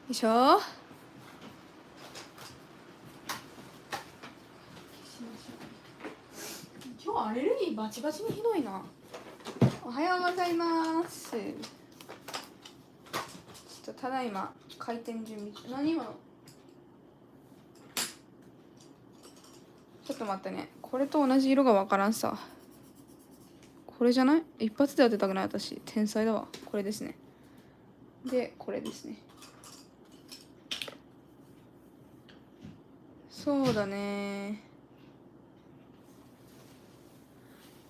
いしょ。今日アレルギーバチバチにひどいな。おはようございます。ちょっとただいま開店準備中。何今の？ちょっと待ってね。これと同じ色がわからんさ。これじゃない？一発で当てたくない私。天才だわ。これですね。で、これですね。そうだね。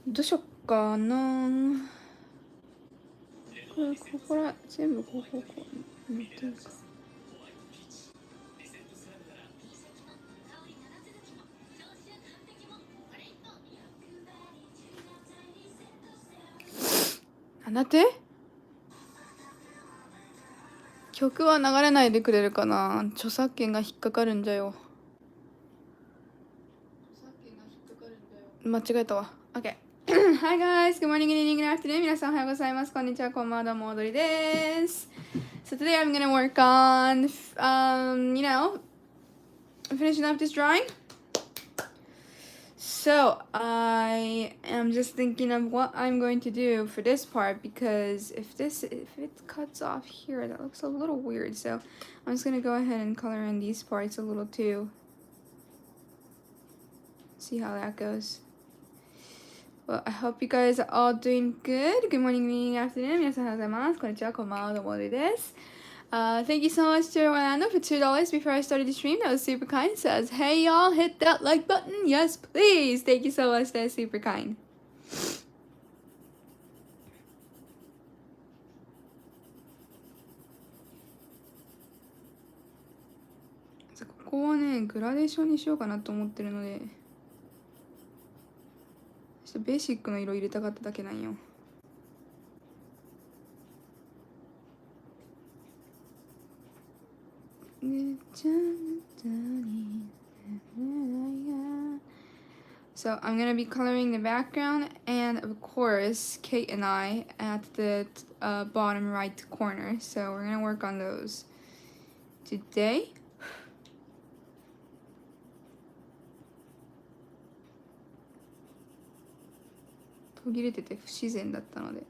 どうしよっかな。ここら全部こう塗ってるか。なんて？曲は流れないでくれるかな。著作権が引っかかるんじゃよ。間違えたわ。OK。Hi guys, good morning, good evening, good afternoon. 皆さんおはようございます。こんにちは、こんばんは、どうも、踊りです。So today I'm gonna work on, finishing up this drawing. So I am just thinking of what I'm going to do for this part because if it cuts off here, that looks a little weird. So I'm just gonna go ahead and color in these parts a little too. See how that goes. Well, I hope you guys are all doing good. Good morning, good evening, afternoon. 皆さんおはようございます。こんにちは、こんばんは、どうもです。Thank you so much to Orlando for $2 before I started the stream. That was super kind. Says, hey y'all, hit that like button. Yes, please. Thank you so much. That's super kind. ここはね、グラデーションにしようかなと思ってるので、ちょっとベーシックの色入れたかっただけなんよ。So I'm gonna be coloring the background and of course Kate and I at the bottom right corner. So we're gonna work on those today. 途切れてて不自然だったので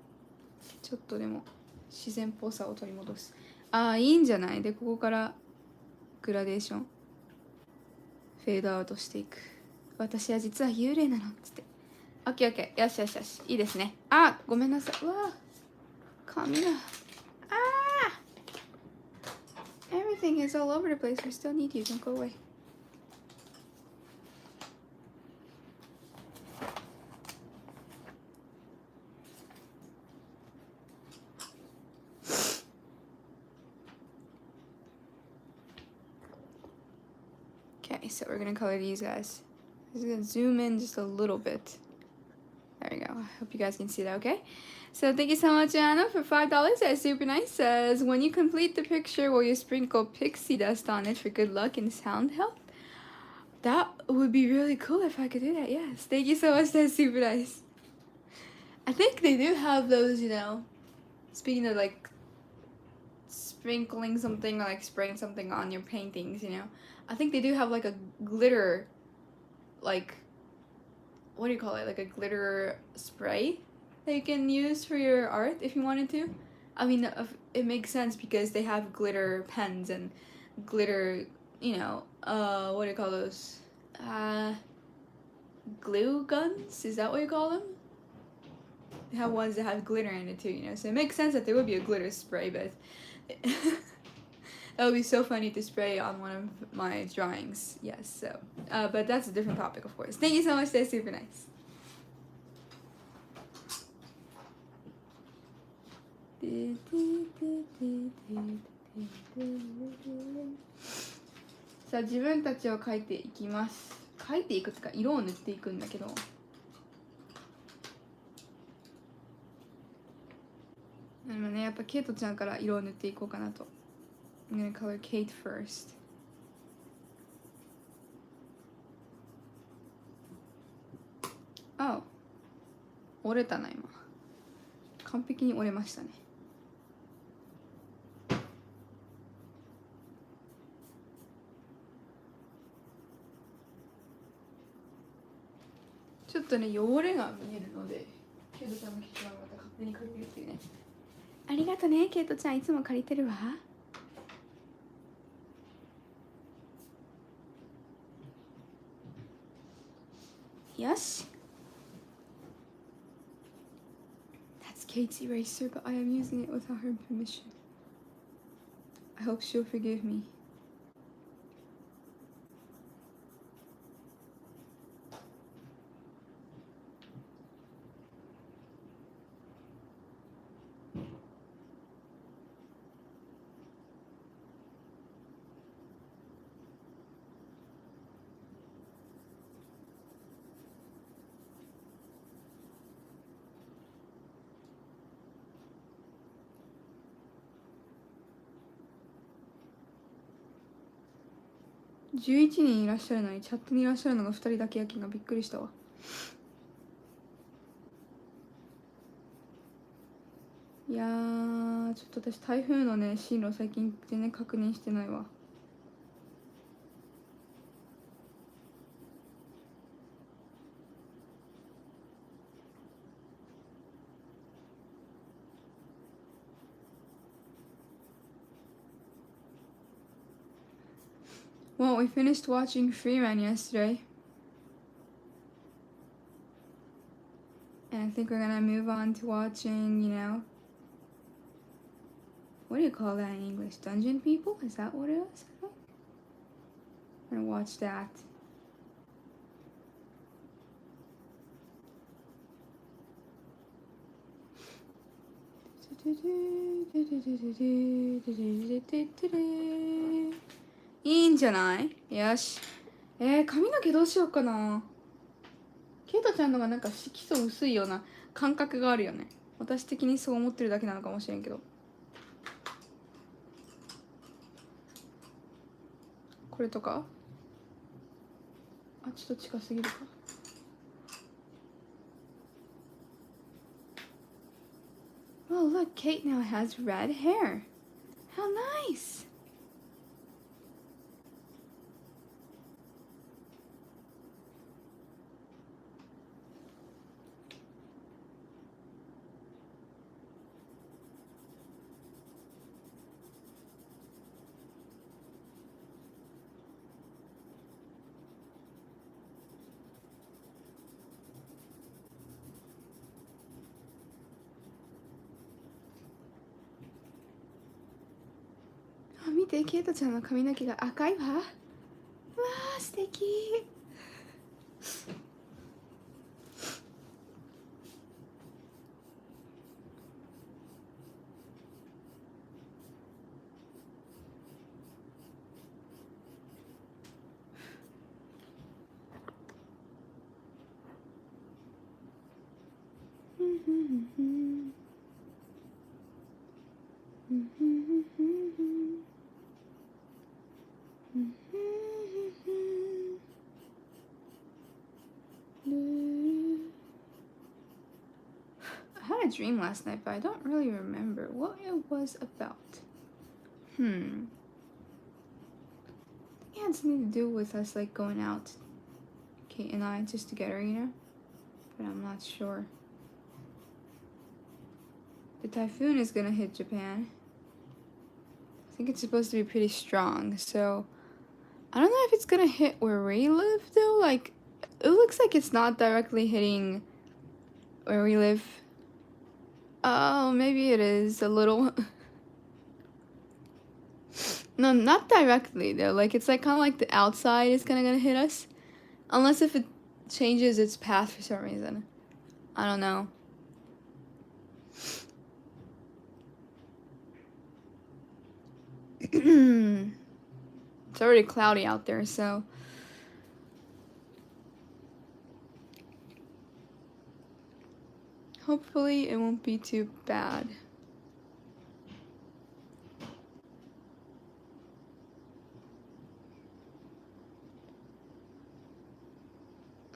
ちょっとでも自然っぽさを取り戻す。ああ、いいんじゃない？でここからグラデーションフェードアウトしていく。私は実は幽霊なのっつって。オッケーオッケー、よしよしよし、いいですね。あ、ごめんなさい。うわ、髪が。ああ、everything is all over the place. We still need you. Don't go away. Okay, so we're gonna color these guys. I'm just gonna zoom in just a little bit. There we go. I hope you guys can see that, okay? So thank you so much, Anna, for $5. That's super nice. Says, when you complete the picture, will you sprinkle pixie dust on it for good luck and sound health? That would be really cool if I could do that, yes. Thank you so much. That's super nice. I think they do have those, speaking of like sprinkling something or like spraying something on your paintings, I think they do have like a glitter, like, what do you call it? Like a glitter spray that you can use for your art if you wanted to. I mean, it makes sense because they have glitter pens and glitter, what do you call those? Glue guns? Is that what you call them? They have ones that have glitter in it too, so it makes sense that there would be a glitter spray, but that would be so funny to spray on one of my drawings. Yes, so, but that's a different topic, of course. Thank you so much, that's super nice. So, 自分たちを描いていきます。描いていくってか、色を塗っていくんだけど。でもね、やっぱケイトちゃんから色を塗っていこうかなと。I'm gonna color Kate first. あ、折れたな今。完璧に折れましたね。とね汚れが見えるので、ケイトちゃんのケチャップまた勝手に借りるっていうね。ありがとね、ケイトちゃん、いつも借りてるわ。よし。That's Kate's eraser, but I am using it without her permission. I hope she'll forgive me. ?11 人いらっしゃるのにチャットにいらっしゃるのが2人だけやけんがびっくりしたわ。いやー、ちょっと私台風のね進路最近全然確認してないわ。Well, we finished watching Freeman yesterday. And I think we're gonna move on to watching, you know, what do you call that in English? Dungeon People? Is that what it is? I'm gonna watch that.いいんじゃない？よし。髪の毛どうしようかな。ケイトちゃんのがなんか基礎薄いような感覚があるよね。私的にそう思ってるだけなのかもしれんけど。これとか？あ、ちょっと近すぎるか。Oh, look, Kate now has red hair. How nice! Oh, 見て、ケイトちゃんの髪の毛が赤いわ。わー、素敵。I had a dream last night, but I don't really remember what it was about. It had something to do with us like going out, Kate and I, just together, you know? But I'm not sure. The typhoon is gonna hit Japan. I think it's supposed to be pretty strong, so I don't know if it's gonna hit where we live though. Like, it looks like it's not directly hitting where we live. Oh, maybe it is a little. No, not directly though. Like, it's like kind of like the outside is kind of gonna hit us, unless if it changes its path for some reason. I don't know. It's already cloudy out there, so hopefully it won't be too bad.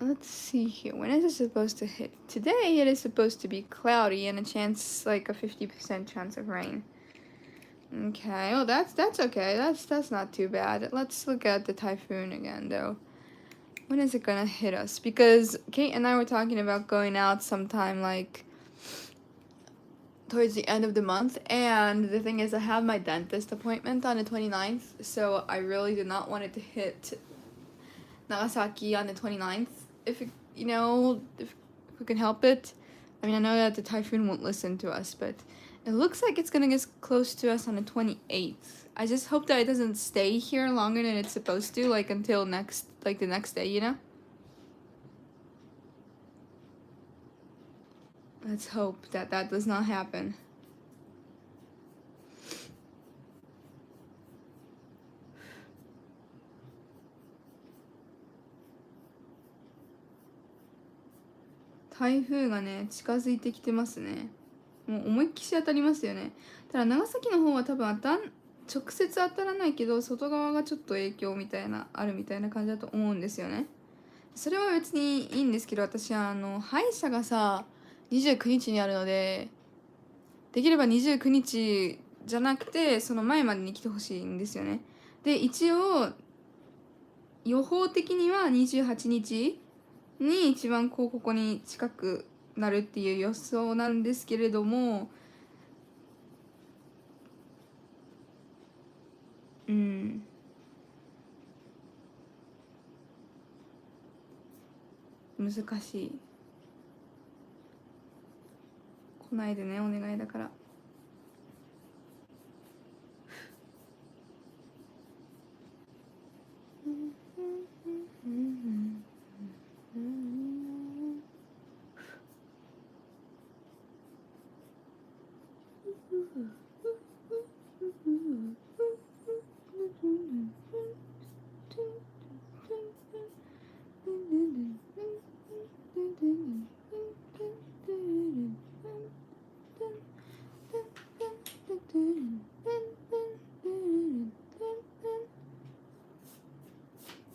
Let's see here. When is it supposed to hit? Today it is supposed to be cloudy and a chance, like a 50% chance of rain. Okay, well that's okay. That's not too bad. Let's look at the typhoon again though. when is it gonna hit us? Because Kate and I were talking about going out sometime like towards the end of the month, and the thing is I have my dentist appointment on the 29th, so I really did not want it to hit Nagasaki on the 29th if it, if we can help it. I mean, I know that the typhoon won't listen to us, but it looks like it's gonna get close to us on the 28th. I just hope that it doesn't stay here longer than it's supposed to, like until the next day, you know? Let's hope that that does not happen.台風がね、近づいてきてますね。もう思いっきし当たりますよね。ただ長崎の方は多分直接当たらないけど、外側がちょっと影響みたいな、あるみたいな感じだと思うんですよね。それは別にいいんですけど、私歯医者がさ、29日にあるので、できれば29日じゃなくて、その前までに来てほしいんですよね。で、一応、予報的には28日に一番ここに近くなるっていう予想なんですけれども、難しい。来ないでね、お願いだから。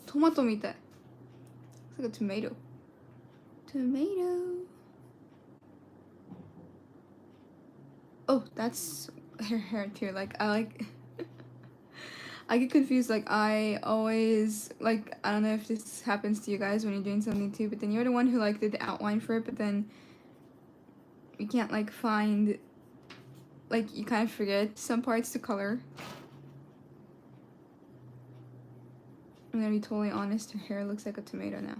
トマトみたい。It's like a tomato. Tomato. Oh, that's her hair too. Like I get confused. Like I always like I don't know if this happens to you guys when you're doing something too, but then you're the one who like did the outline for it, but then you can't like find like you kind of forget some parts to color. I'm gonna be totally honest, her hair looks like a tomato now.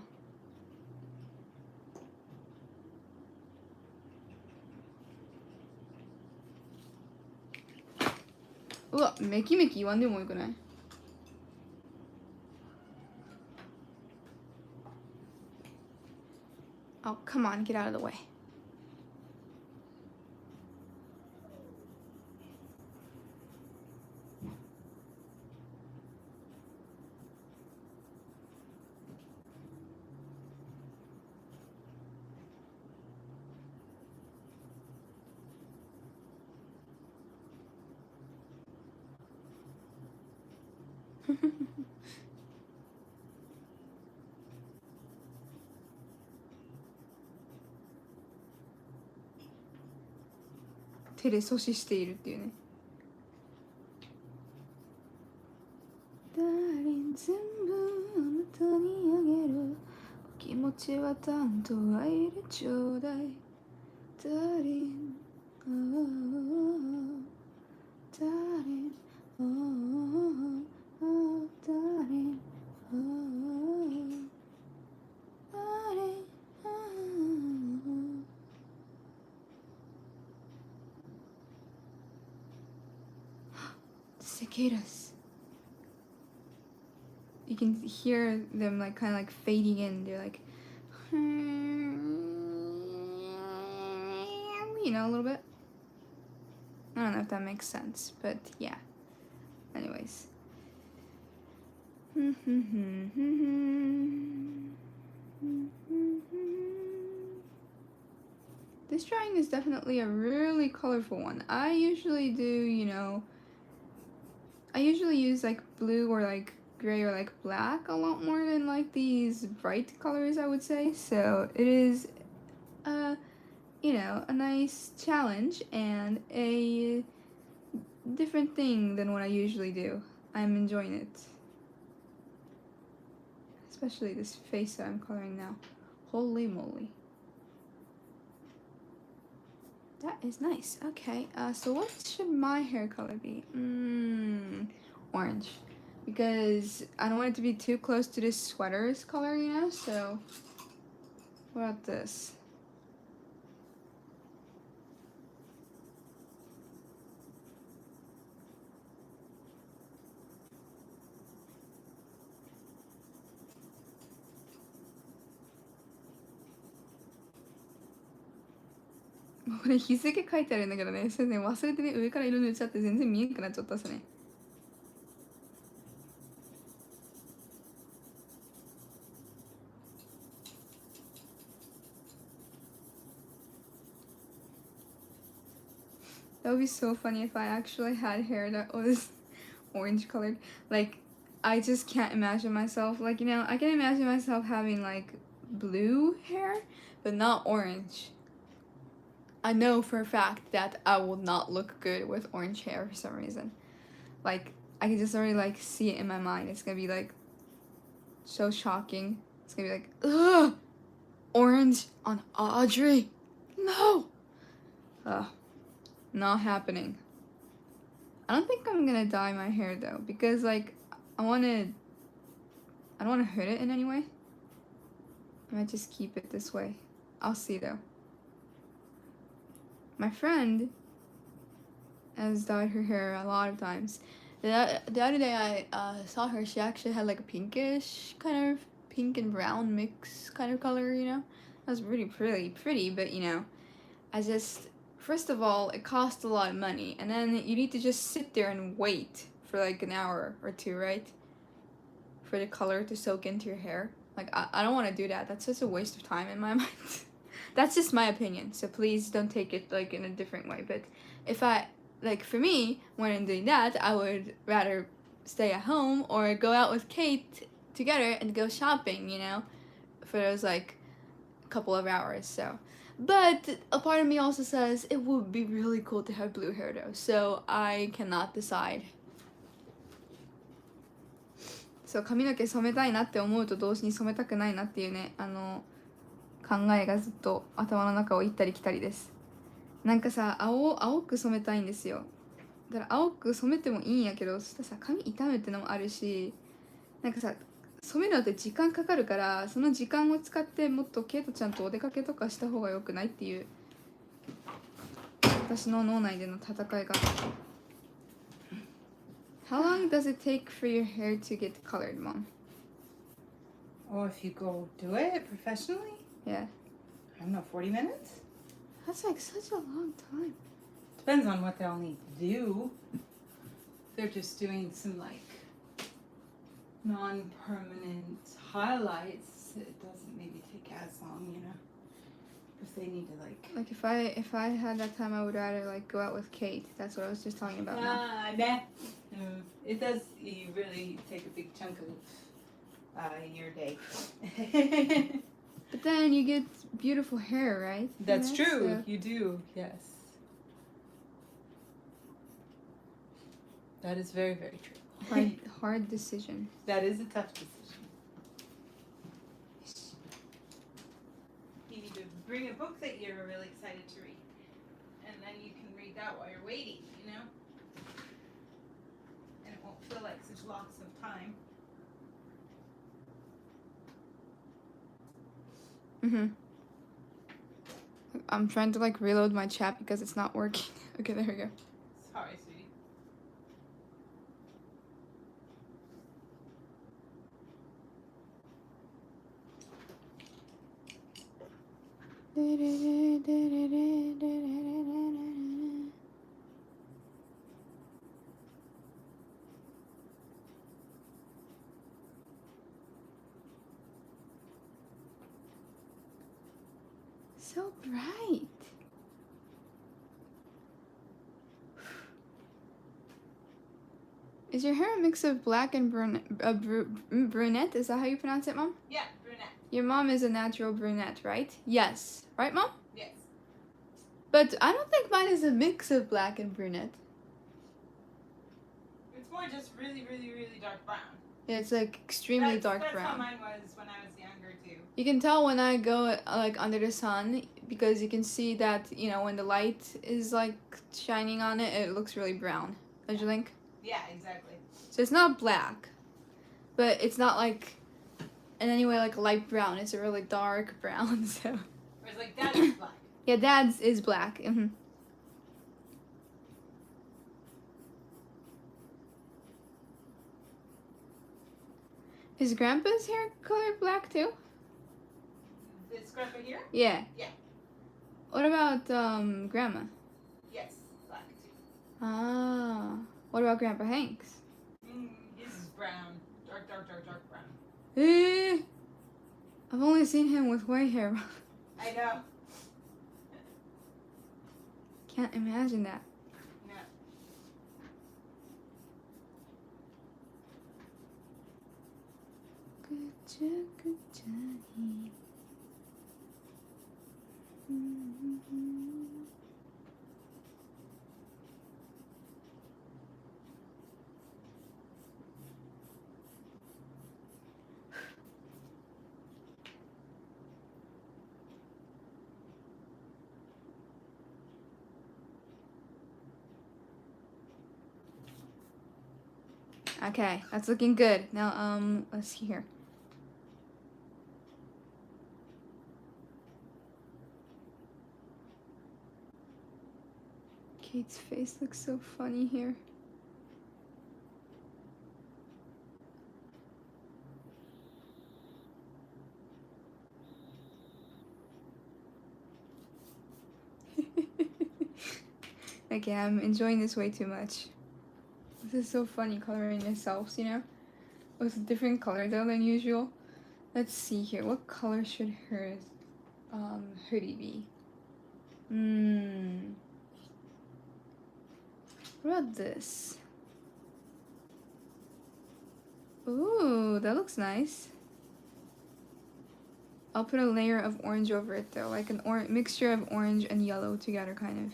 Look, Mickey言わんでもよくない? Oh, come on, get out of the way. "手で阻止しているっていうね。Darling 全部あなたにあげるお気持ちは担当愛でちょうだい Darling oh Darling oh oh Darling oh Darling oh Cicadas. You can hear them like kind of like fading in. They're like, you know, a little bit. I don't know if that makes sense, but yeah. Anyways. This drawing is definitely a really colorful one. I usually do, I usually use like blue or like gray or like black a lot more than like these bright colors, I would say. So it is a nice challenge and a different thing than what I usually do. I'm enjoying it. Especially this face that I'm coloring now. Holy moly. That is nice. Okay, so what should my hair color be? Orange. Because I don't want it to be too close to this sweater's color, you know? So, what about this?これ日付書いてあるんだけどね、それね、忘れてね、上から色塗っちゃって全然見えなくなっちゃったっすね。That would be so funny if I actually had hair that was orange colored. Like, I just can't imagine myself, like, you know, I can imagine myself having, like, blue hair, but not orange. I know for a fact that I will not look good with orange hair for some reason. Like, I can just already, like, see it in my mind. It's gonna be, like, so shocking. It's gonna be like, ugh! Orange on Audrey! No! Ugh. Not happening. I don't think I'm gonna dye my hair though, because like I don't wanna hurt it in any way. I might just keep it this way. I'll see though. My friend has dyed her hair a lot of times. The other day I saw her, she actually had like a pinkish kind of pink and brown mix kind of color, you know? That was really pretty, but you know, first of all, it costs a lot of money, and then you need to just sit there and wait for like an hour or two, right? For the color to soak into your hair. Like, I don't want to do that. That's just a waste of time in my mind. That's just my opinion, so please don't take it like in a different way. But if for me, when I'm doing that, I would rather stay at home or go out with Kate together and go shopping, you know, for those like couple of hours, so. But a part of me also says it would be really cool to have blue hair though, so I cannot decide. So 髪の毛染めたいなって思うと同時に染めたくないなっていうね、考えがずっと頭の中を行ったり来たりです。なんかさ、青く染めたいんですよ。だから青く染めてもいいんやけど、そしたらさ、髪傷むってのもあるし、なんかさ、染めるのって時間かかるから、その時間を使ってもっとケイトちゃんとお出かけとかした方がよくないっていう私の脳内での戦いが。How long does it take for your hair to get colored, Mom? Oh, if you go do it professionally? Yeah. I don't know, 40 minutes? That's like such a long time. Depends on what they'll need to do. If they're just doing some like non-permanent highlights, it doesn't maybe take as long, you know. If they need to like if I had that time, I would rather like go out with Kate. That's what I was just talking about now. Nah. It does. You really take a big chunk of your day. But then you get beautiful hair, right? That's Yeah, true. so You do. Yes. That is very, very true. hard decision. That is a tough decision. You need to bring a book that you're really excited to read. And then you can read that while you're waiting, you know? And it won't feel like such loss of time. I'm trying to like reload my chat because it's not working. Okay, there we go. Sorry, sweetie. So bright. Is your hair a mix of black and brunette? Is that how you pronounce it, Mom? Yeah, brunette. Your mom is a natural brunette, right? Yes. Right, Mom? Yes. But I don't think mine is a mix of black and brunette. It's more just really, really, really dark brown. Yeah, it's like extremely dark That's how brown. mine was when I was younger too. You can tell when I go like under the sun because you can see that, you know, when the light is like shining on it, it looks really brown. Don't you think? Yeah, exactly. So it's not black, but it's not like in any way like light brown. It's a really dark brown. So Whereas like that is black. yeah, Dad's is black. Is Grandpa's hair colored black too? This grandpa here? Yeah. Yeah. What about Grandma? Yes, black too. Ah. What about Grandpa Hanks? His is brown. Dark brown. Eh. I've only seen him with white hair. I know. Can't imagine that. No. Good journey. Okay, that's looking good. Now, let's see here. Kate's face looks so funny here. Okay, I'm enjoying this way too much. This is so funny coloring yourselves, you know? With a different color though than usual. Let's see here. What color should her hoodie be? What about this? Ooh, that looks nice. I'll put a layer of orange over it though, like an mixture of orange and yellow together kind of.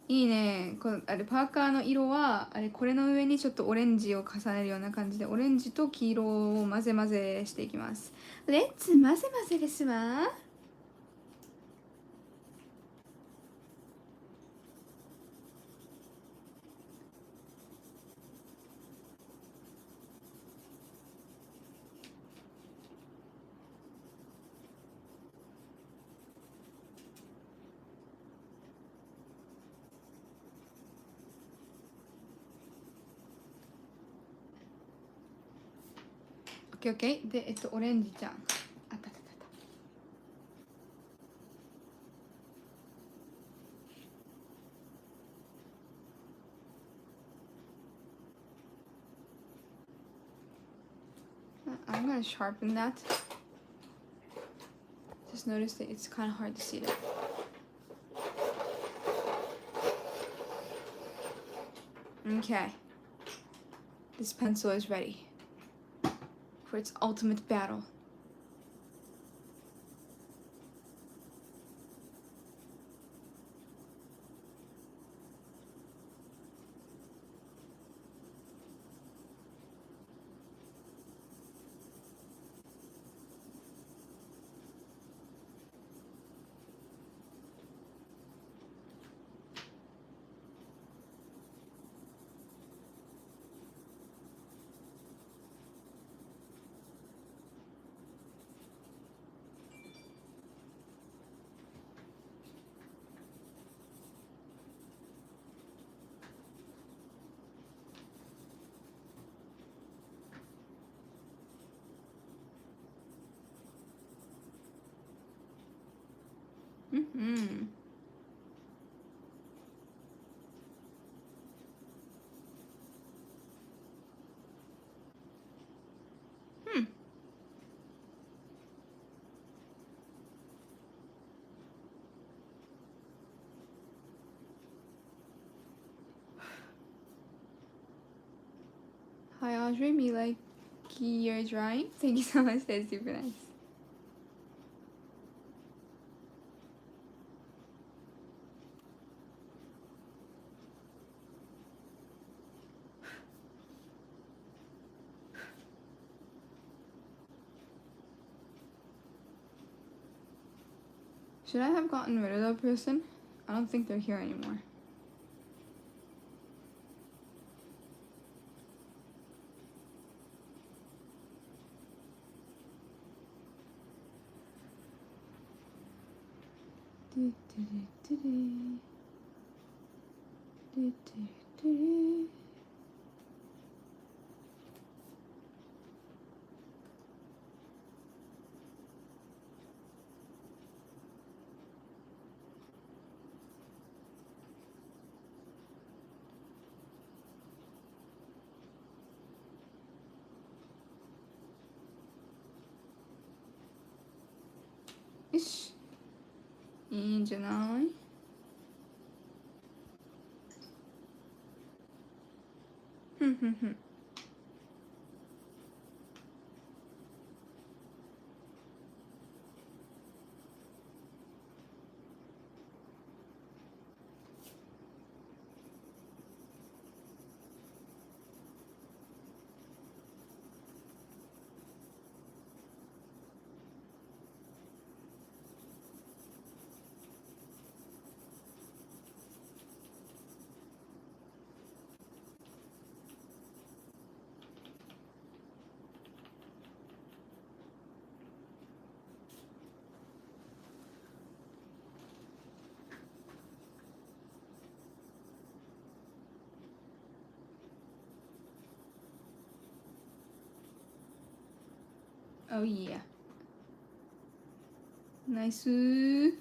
いいね。あれパーカーの色はこれの上にちょっとオレンジを重ねるような感じでオレンジと黄色を混ぜ混ぜしていきます。レッツ混ぜ混ぜですわ。オッケーオッケー。で、オレンジちゃん。あったあったあった。I'm gonna sharpen that. Just noticed that it's kind of hard to see that. Okay. This pencil is ready for its ultimate battle. Mm-hmm. Hi Audrey, me like your drawing. Thank you so much. That's super nice. Should I have gotten rid of that person? I don't think they're here anymore.よし。いいんじゃない？ふんふんふん。Oh yeah. Nice. This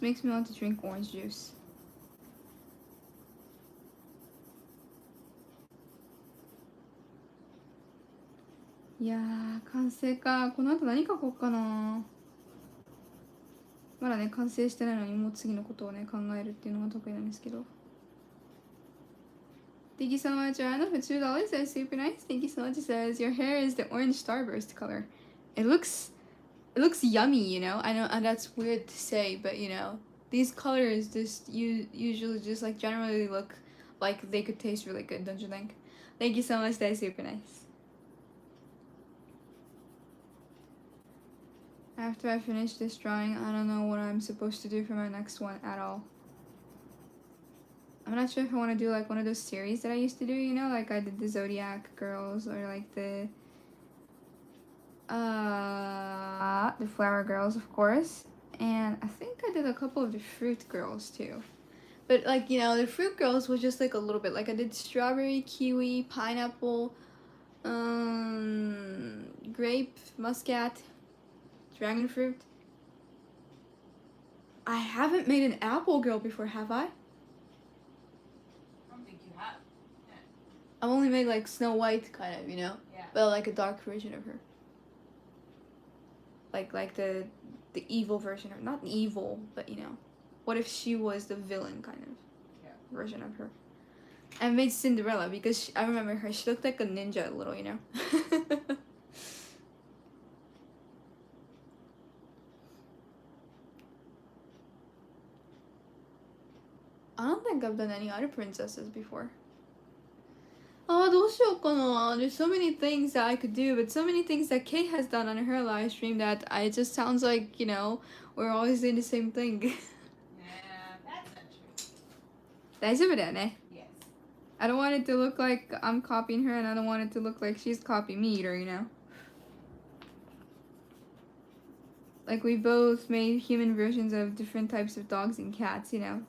makes me want to drink orange juice. いやー、完成か。この後何書こうかな。まだね、完成してないのにもう次のことをね、考えるっていうのが得意なんですけど。Thank you so much, Anna, for $2. That's super nice. Thank you so much. It says your hair is the orange starburst color. It looks yummy, you know. I know, and that's weird to say, but you know, these colors just usually just like generally look like they could taste really good, don't you think? Thank you so much. That's super nice. After I finish this drawing, I don't know what I'm supposed to do for my next one at all. I'm not sure if I want to do like one of those series that I used to do, you know, like I did the Zodiac Girls or like the Flower Girls, of course. And I think I did a couple of the Fruit Girls too. But like, you know, the Fruit Girls was just like a little bit. Like I did strawberry, kiwi, pineapple, grape, muscat, dragon fruit. I haven't made an apple girl before, have I? I don't think you have. I've only made like Snow White, kind of, you know? Yeah. But like a dark version of her. Like the evil version of, not evil, but you know, what if she was the villain kind of version of her? I made Cinderella because I remember her. She looked like a ninja a little, you know. I don't think I've done any other princesses before. Oh, どうしようかな. There's so many things that I could do, but so many things that Kate has done on her live stream that it just sounds like, you know, we're always doing the same thing. Yeah, that's not true. 大丈夫だよね. Yes. I don't want it to look like I'm copying her, and I don't want it to look like she's copying me either, you know? Like, we both made human versions of different types of dogs and cats, you know?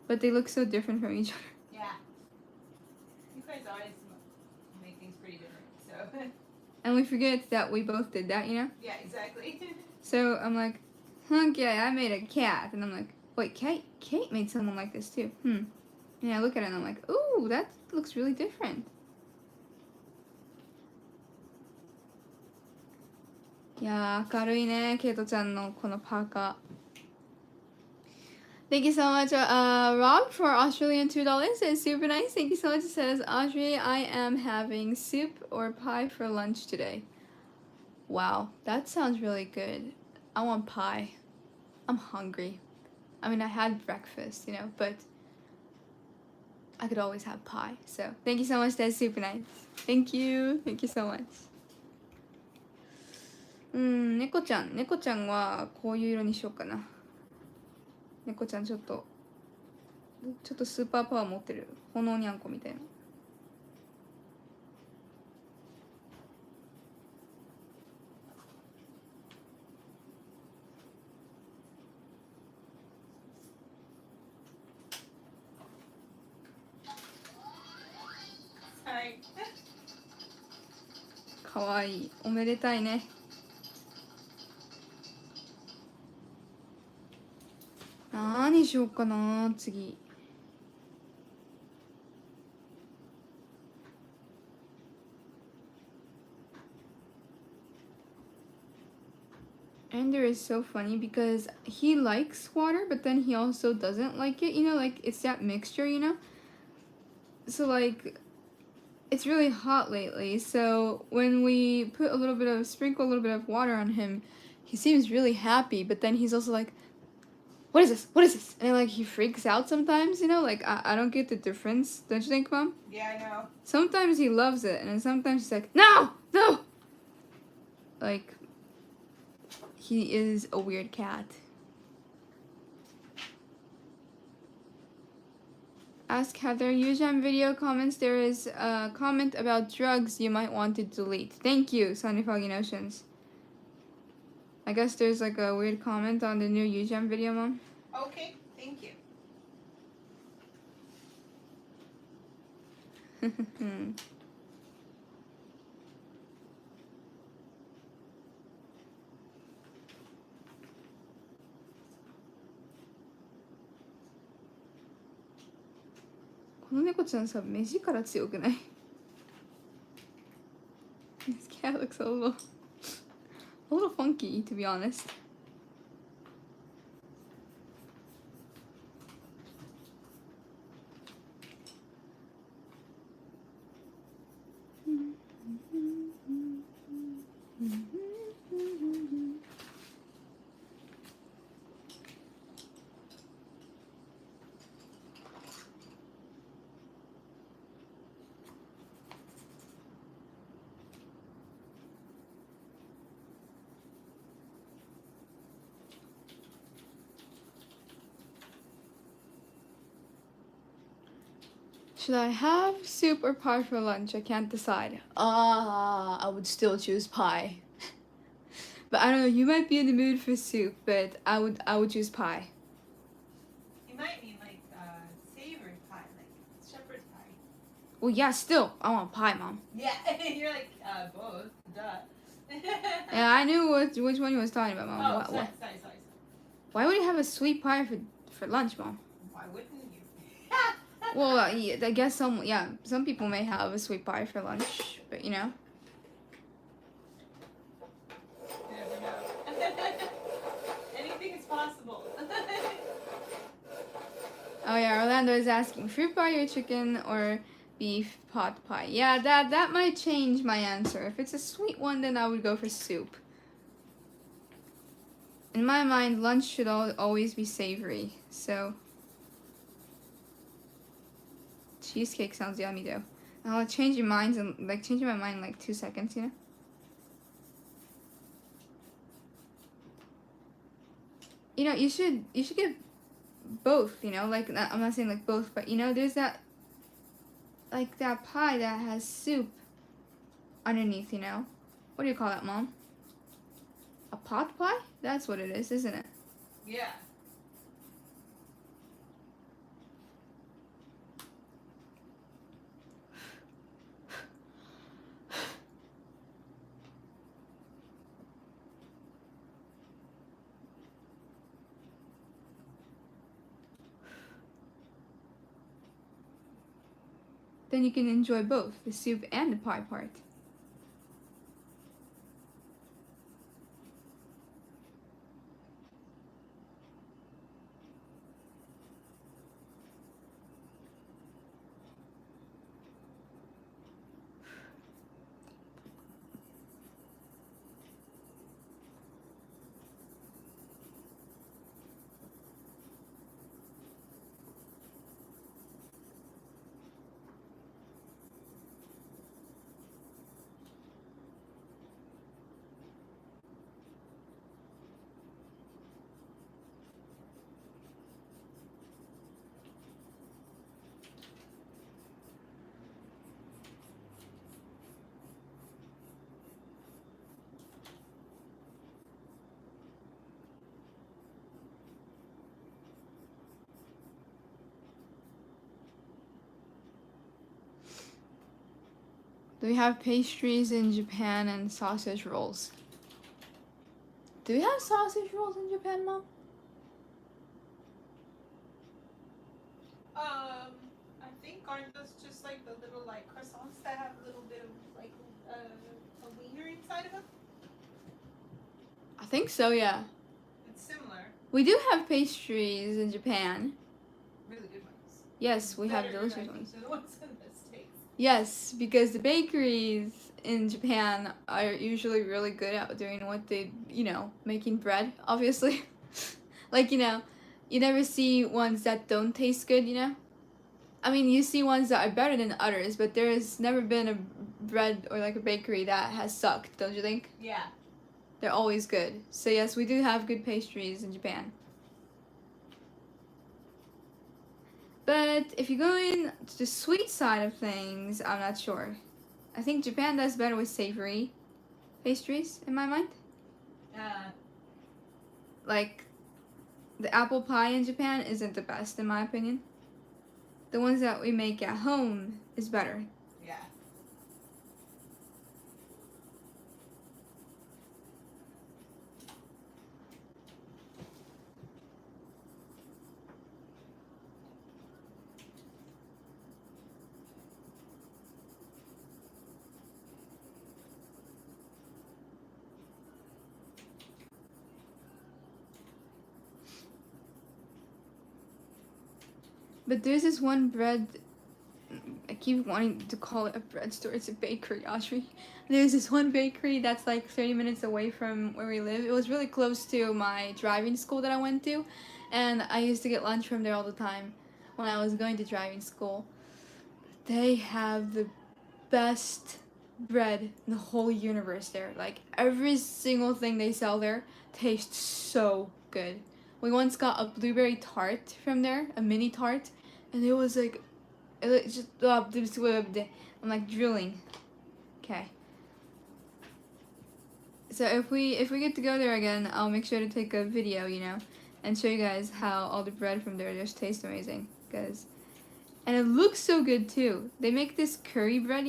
But they look so different from each other. Yeah. You guys always make things pretty different, so. And we forget that we both did that, you know? Yeah, exactly. So I'm like, okay, I made a cat. And I'm like, wait, Kate made someone like this too. And I look at it and I'm like, ooh, that looks really different. いやー、明るいね、ケイトちゃんのこのパーカー。Thank you so much, Rob, for Australian $2. It's super nice. Thank you so much. It says, Audrey, I am having soup or pie for lunch today. Wow, that sounds really good. I want pie. I'm hungry. I mean, I had breakfast, you know, but I could always have pie. So thank you so much. That's super nice. Thank you. Thank you so much. 猫ちゃんはこういう色にしようかな。猫ちゃんちょっとスーパーパワー持ってる炎にゃんこみたいな。Sorry. かわいい。おめでたいね。何しようかな次。Ender is so funny because he likes water, but then he also doesn't like it. You know, like it's that mixture, you know? So, like, it's really hot lately. So, when we sprinkle a little bit of water on him, he seems really happy, but then he's also like, what is this? What is this? And like, he freaks out sometimes, you know? Like, I don't get the difference. Don't you think, Mom? Yeah, I know. Sometimes he loves it, and then sometimes he's like, no! No! Like, he is a weird cat. Ask Heather. Usually on video comments, there is a comment about drugs you might want to delete. Thank you, Sunny Foggy Notions. I guess there's like a weird comment on the new Yujam video, Mom. Okay, thank you. この猫ちゃんさ、目力強くない？ This cat looks a little funky, to be honest. Should I have soup or pie for lunch? I can't decide. I would still choose pie. But I don't know, you might be in the mood for soup, but I would choose pie. You might mean like savory pie, like shepherd's pie. Well, yeah, still, I want pie, Mom. Yeah, you're like both. Duh. Yeah, I knew which one you was talking about, Mom. Oh, sorry. Why would you have a sweet pie for lunch, Mom? Why wouldn't you? Well, yeah, I guess some people may have a sweet pie for lunch, but you know. You never know. Anything is possible. Oh yeah, Orlando is asking fruit pie or chicken or beef pot pie. Yeah, that might change my answer. If it's a sweet one, then I would go for soup. In my mind, lunch should always be savory. So cheesecake sounds yummy though. I'll change your minds and like changing my mind in like 2 seconds, you know. You know, you should get both, you know, like I'm not saying like both, but you know, there's that like that pie that has soup underneath, you know. What do you call that, Mom? A pot pie? That's what it is, isn't it? Yeah. Then you can enjoy both, the soup and the pie part. We have pastries in Japan and sausage rolls. Do we have sausage rolls in Japan, Mom? I think aren't those just like the little like croissants that have a little bit of like a wiener inside of them? I think so, yeah. It's similar. We do have pastries in Japan. Really good ones. Yes, we have Better, delicious I think, ones. than the ones in the States. Yes, because the bakeries in Japan are usually really good at doing what they, making bread, obviously. Like, you never see ones that don't taste good, I mean, you see ones that are better than others, but there's never been a bread or like a bakery that has sucked, don't you think? Yeah. They're always good. So yes, we do have good pastries in Japan. But if you go in to the sweet side of things, I'm not sure. I think Japan does better with savory pastries, in my mind. Like, the apple pie in Japan isn't the best, in my opinion. The ones that we make at home is better. Yeah. But there's this one bread, I keep wanting to call it a bread store, it's a bakery, Audrey. There's this one bakery that's like 30 minutes away from where we live. It was really close to my driving school that I went to, and I used to get lunch from there all the time when I was going to driving school. They have the best bread in the whole universe there. Like, every single thing they sell there tastes so good. We once got a blueberry tart from there, a mini tart, and it was like, I'm like drooling. Okay. So if we get to go there again, I'll make sure to take a video, and show you guys how all the bread from there just tastes amazing. And it looks so good too. They make this curry bread,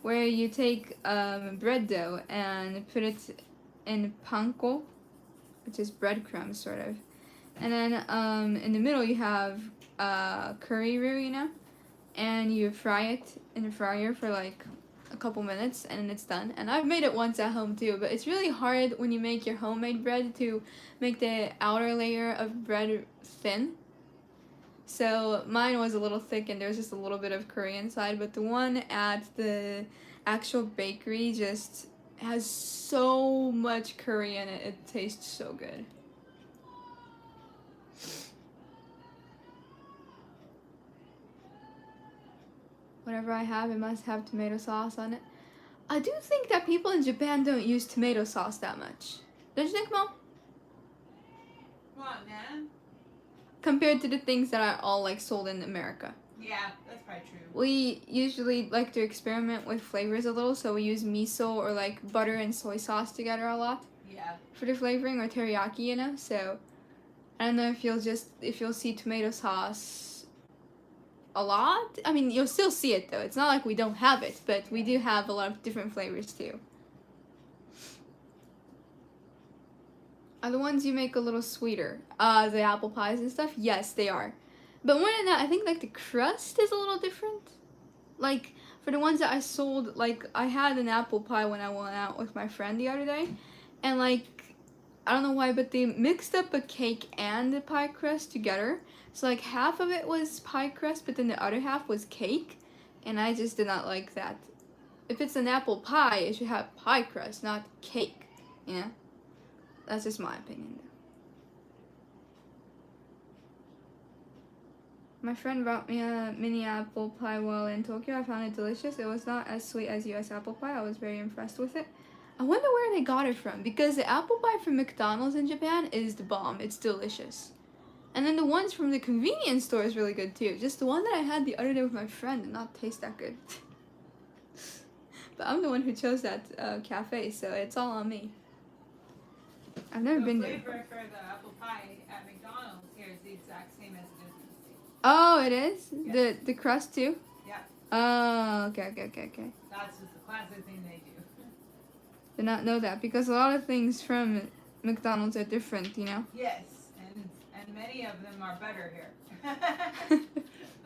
where you take bread dough and put it in panko, which is breadcrumbs sort of. And then in the middle you have curry roux, and you fry it in the fryer for like a couple minutes and it's done. And I've made it once at home too, but it's really hard when you make your homemade bread to make the outer layer of bread thin. So mine was a little thick and there was just a little bit of curry inside, but the one at the actual bakery just has so much curry in it. It tastes so good. Whatever I have, it must have tomato sauce on it. I do think that people in Japan don't use tomato sauce that much. Don't you think, Mom? What, man? Compared to the things that are all like sold in America. Yeah, that's probably true. We usually like to experiment with flavors a little, so we use miso or like butter and soy sauce together a lot. Yeah. For the flavoring, or teriyaki, So I don't know if you'll see tomato sauce a lot. I mean, you'll still see it though. It's not like we don't have it, but we do have a lot of different flavors too. Are the ones you make a little sweeter? The apple pies and stuff? Yes, they are. But more than that, I think like the crust is a little different. Like for the ones that I sold, like I had an apple pie when I went out with my friend the other day, and like I don't know why, but they mixed up a cake and the pie crust together. So like half of it was pie crust, but then the other half was cake, and I just did not like that. If it's an apple pie, it should have pie crust, not cake, That's just my opinion, though. My friend brought me a mini apple pie while in Tokyo. I found it delicious. It was not as sweet as US apple pie. I was very impressed with it. I wonder where they got it from, because the apple pie from McDonald's in Japan is the bomb. It's delicious. And then the ones from the convenience store is really good too. Just the one that I had the other day with my friend did not taste that good. But I'm the one who chose that cafe, so it's all on me. I've never been there. The flavor for the apple pie at McDonald's here is the exact same as it is in the States. Oh, it is? Yes. The crust too? Yeah. Oh, okay. That's just a classic thing they do. Did not know that because a lot of things from McDonald's are different, you know? Yes, and many of them are better here. But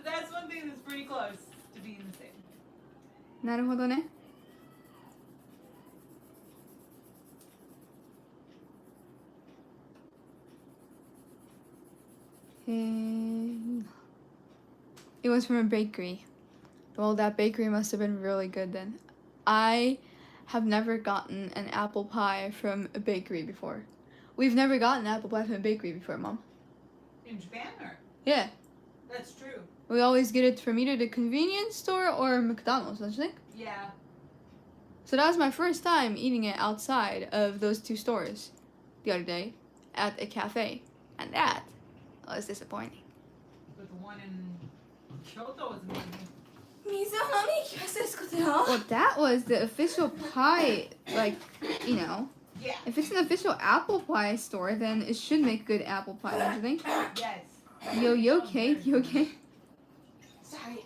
that's one thing that's pretty close to being the same. なるほどね。へー。It was from a bakery. Well, that bakery must have been really good then. I have never gotten an apple pie from a bakery before. We've never gotten apple pie from a bakery before, Mom. In Japan, or? Yeah. That's true. We always get it from either the convenience store or McDonald's, don't you think? Yeah. So that was my first time eating it outside of those two stores the other day at a cafe. And that was disappointing. But the one in Kyoto was amazing. Well, that was the official pie, like, you know. Yeah. If it's an official apple pie store, then it should make good apple pie, don't you think? Yes. You okay? You okay? Sorry.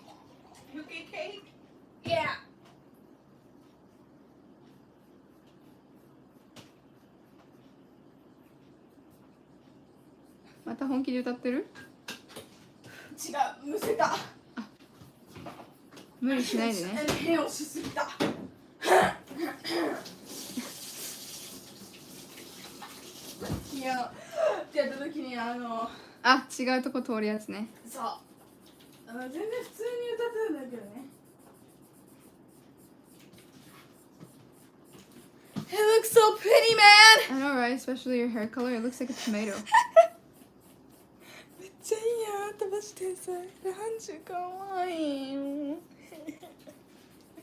You okay, Kate? Yeah.また本気で歌ってる？違う、むせた。無理しないでね。変をしすぎた。いや、ってやった時にあ、違うとこ通るやつね。そう。全然普通に歌ってたんだけどね。It looks so pretty, man! I know, right? Especially your hair color. It looks like a tomato. めっちゃいいやん、飛ばしてさ。ランジュかわいいよ。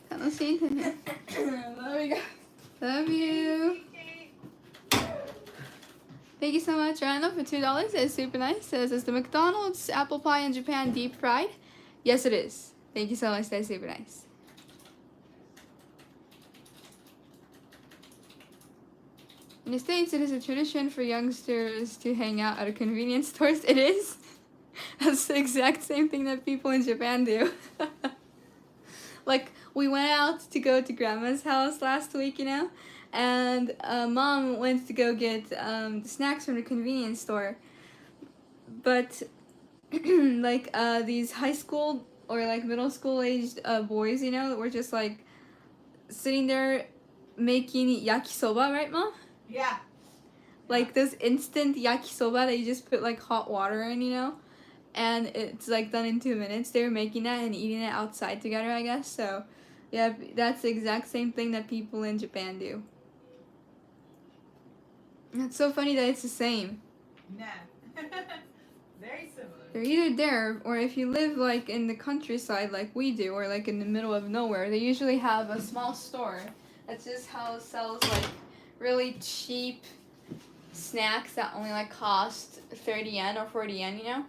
楽しんでね。Love you. Thank you so much, Randall, for $2. It's super nice. It says, is the McDonald's apple pie in Japan deep fried? Yes, it is. Thank you so much. That's super nice. In the States, it is a tradition for youngsters to hang out at a convenience stores. It is. That's the exact same thing that people in Japan do. Like, we went out to go to Grandma's house last week, you know? And Mom went to go get the snacks from the convenience store. But, like, these high school or, like, middle school aged boys, you know, were just, like, sitting there making yakisoba, right, Mom? Yeah. Like those instant yakisoba that you just put like hot water in, you know, and it's like done in 2 minutes. They were making that and eating it outside together, I guess. So, yeah, that's the exact same thing that people in Japan do. It's so funny that it's the same. Nah. Very similar. They're either there, or if you live like in the countryside like we do, or like in the middle of nowhere, they usually have a small store that's just how it sells like really cheap snacks that only like cost 30 yen or 40 yen, you know?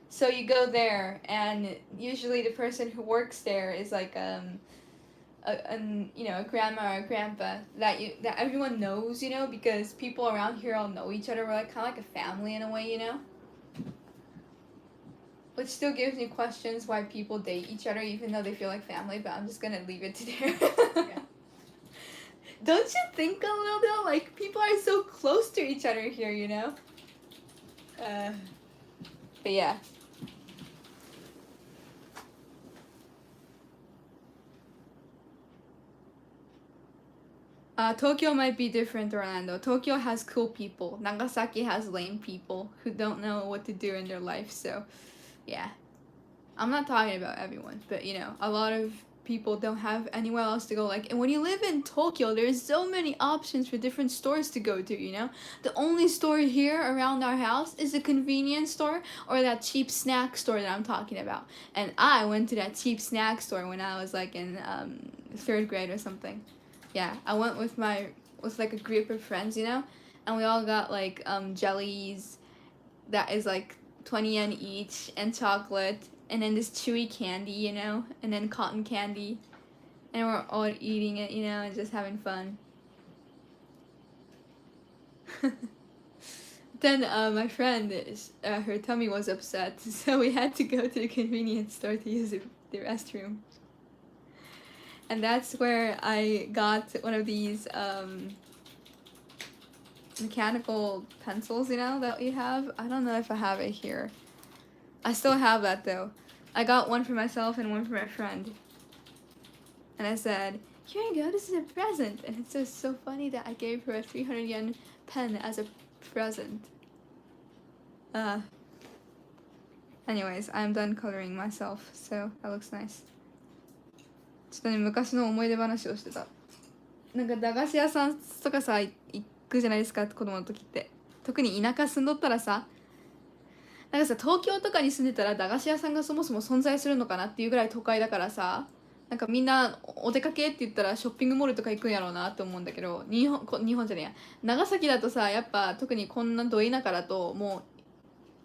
So you go there, and usually the person who works there is like a grandma or a grandpa that everyone knows, you know, because people around here all know each other. We're like kind of like a family in a way, you know? Which still gives me questions why people date each other even though they feel like family, but I'm just gonna leave it to there. Yeah. Don't you think a little though? Like, people are so close to each other here, you know? But yeah. Tokyo might be different, Orlando. Tokyo has cool people. Nagasaki has lame people who don't know what to do in their life, so yeah. I'm not talking about everyone, but you know, a lot of people don't have anywhere else to go. Like, and when you live in Tokyo, there's so many options for different stores to go to, you know? The only store here around our house is a convenience store or that cheap snack store that I'm talking about. And I went to that cheap snack store when I was like in 3rd grade or something. Yeah, I went with like a group of friends, you know? And we all got like jellies that is like 20 yen each, and chocolate, and then this chewy candy, you know, and then cotton candy, and we're all eating it, you know, and just having fun. Then my friend, her tummy was upset, so we had to go to the convenience store to use the restroom. And that's where I got one of these mechanical pencils, you know, that we have. I don't know if I have it here. I still have that though. I got one for myself and one for my friend. And I said, here you go, this is a present. And it's just so funny that I gave her a 300 yen pen as a present. Anyways, I'm done coloring myself, so that looks nice. ちょっとね、昔の思い出話をしてた。なんか駄菓子屋さんとかさ、行くじゃないですか、子供の時って。特に田舎住んどったらさ、なんかさ、東京とかに住んでたら駄菓子屋さんがそもそも存在するのかなっていうぐらい都会だからさ、なんかみんなお出かけって言ったらショッピングモールとか行くんやろうなって思うんだけど、日本じゃねえや、長崎だとさ、やっぱ特にこんなど田舎だともう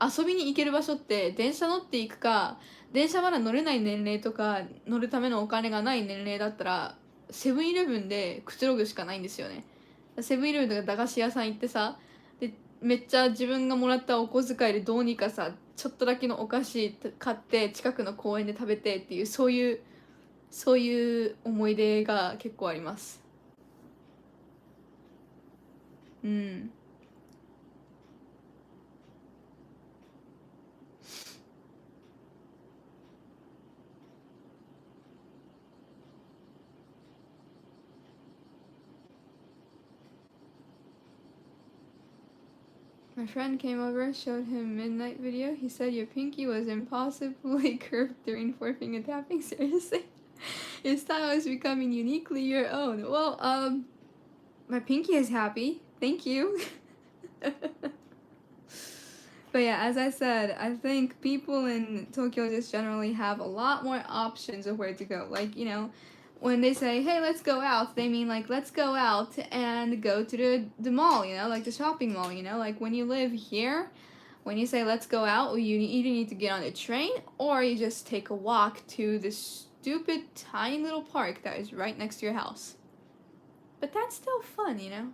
遊びに行ける場所って電車乗っていくか、電車まだ乗れない年齢とか乗るためのお金がない年齢だったらセブンイレブンでくつろぐしかないんですよね。セブンイレブンとか駄菓子屋さん行ってさ、でめっちゃ自分がもらったお小遣いでどうにかさちょっとだけのお菓子買って近くの公園で食べてっていうそういう思い出が結構あります。うん。My friend came over, showed him midnight video. He said your pinky was impossibly curved during four-finger tapping. Seriously? Your style is becoming uniquely your own. Well, my pinky is happy. Thank you. But yeah, as I said, I think people in Tokyo just generally have a lot more options of where to go. Like, you know, when they say, hey, let's go out, they mean like, let's go out and go to the mall, you know, like the shopping mall, you know, like when you live here, when you say let's go out, you either need to get on a train or you just take a walk to this stupid tiny little park that is right next to your house. But that's still fun, you know?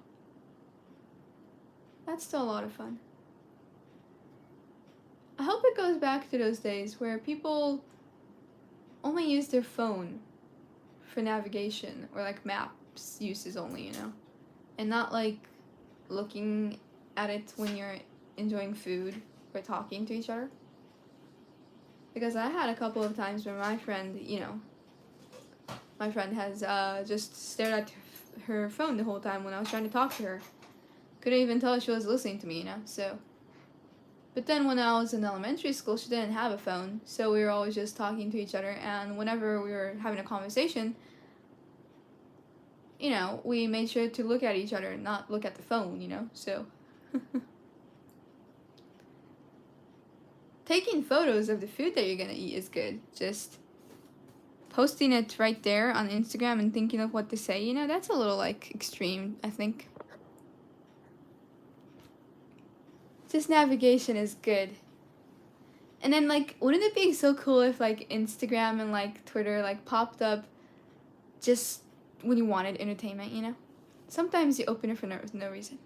That's still a lot of fun. I hope it goes back to those days where people only use their phone for navigation or like maps uses only, you know? And not like looking at it when you're enjoying food or talking to each other. Because I had a couple of times where my friend, you know, my friend has just stared at her phone the whole time when I was trying to talk to her. Couldn't even tell she was listening to me, you know? So. But then when I was in elementary school, she didn't have a phone, so we were always just talking to each other, and whenever we were having a conversation, you know, we made sure to look at each other and not look at the phone, you know, so. Taking photos of the food that you're gonna eat is good. Just posting it right there on Instagram and thinking of what to say, you know, that's a little, like, extreme, I think. Just navigation is good. And then, like, wouldn't it be so cool if, like, Instagram and, like, Twitter, like, popped up just when you wanted entertainment, you know? Sometimes you open it for no reason.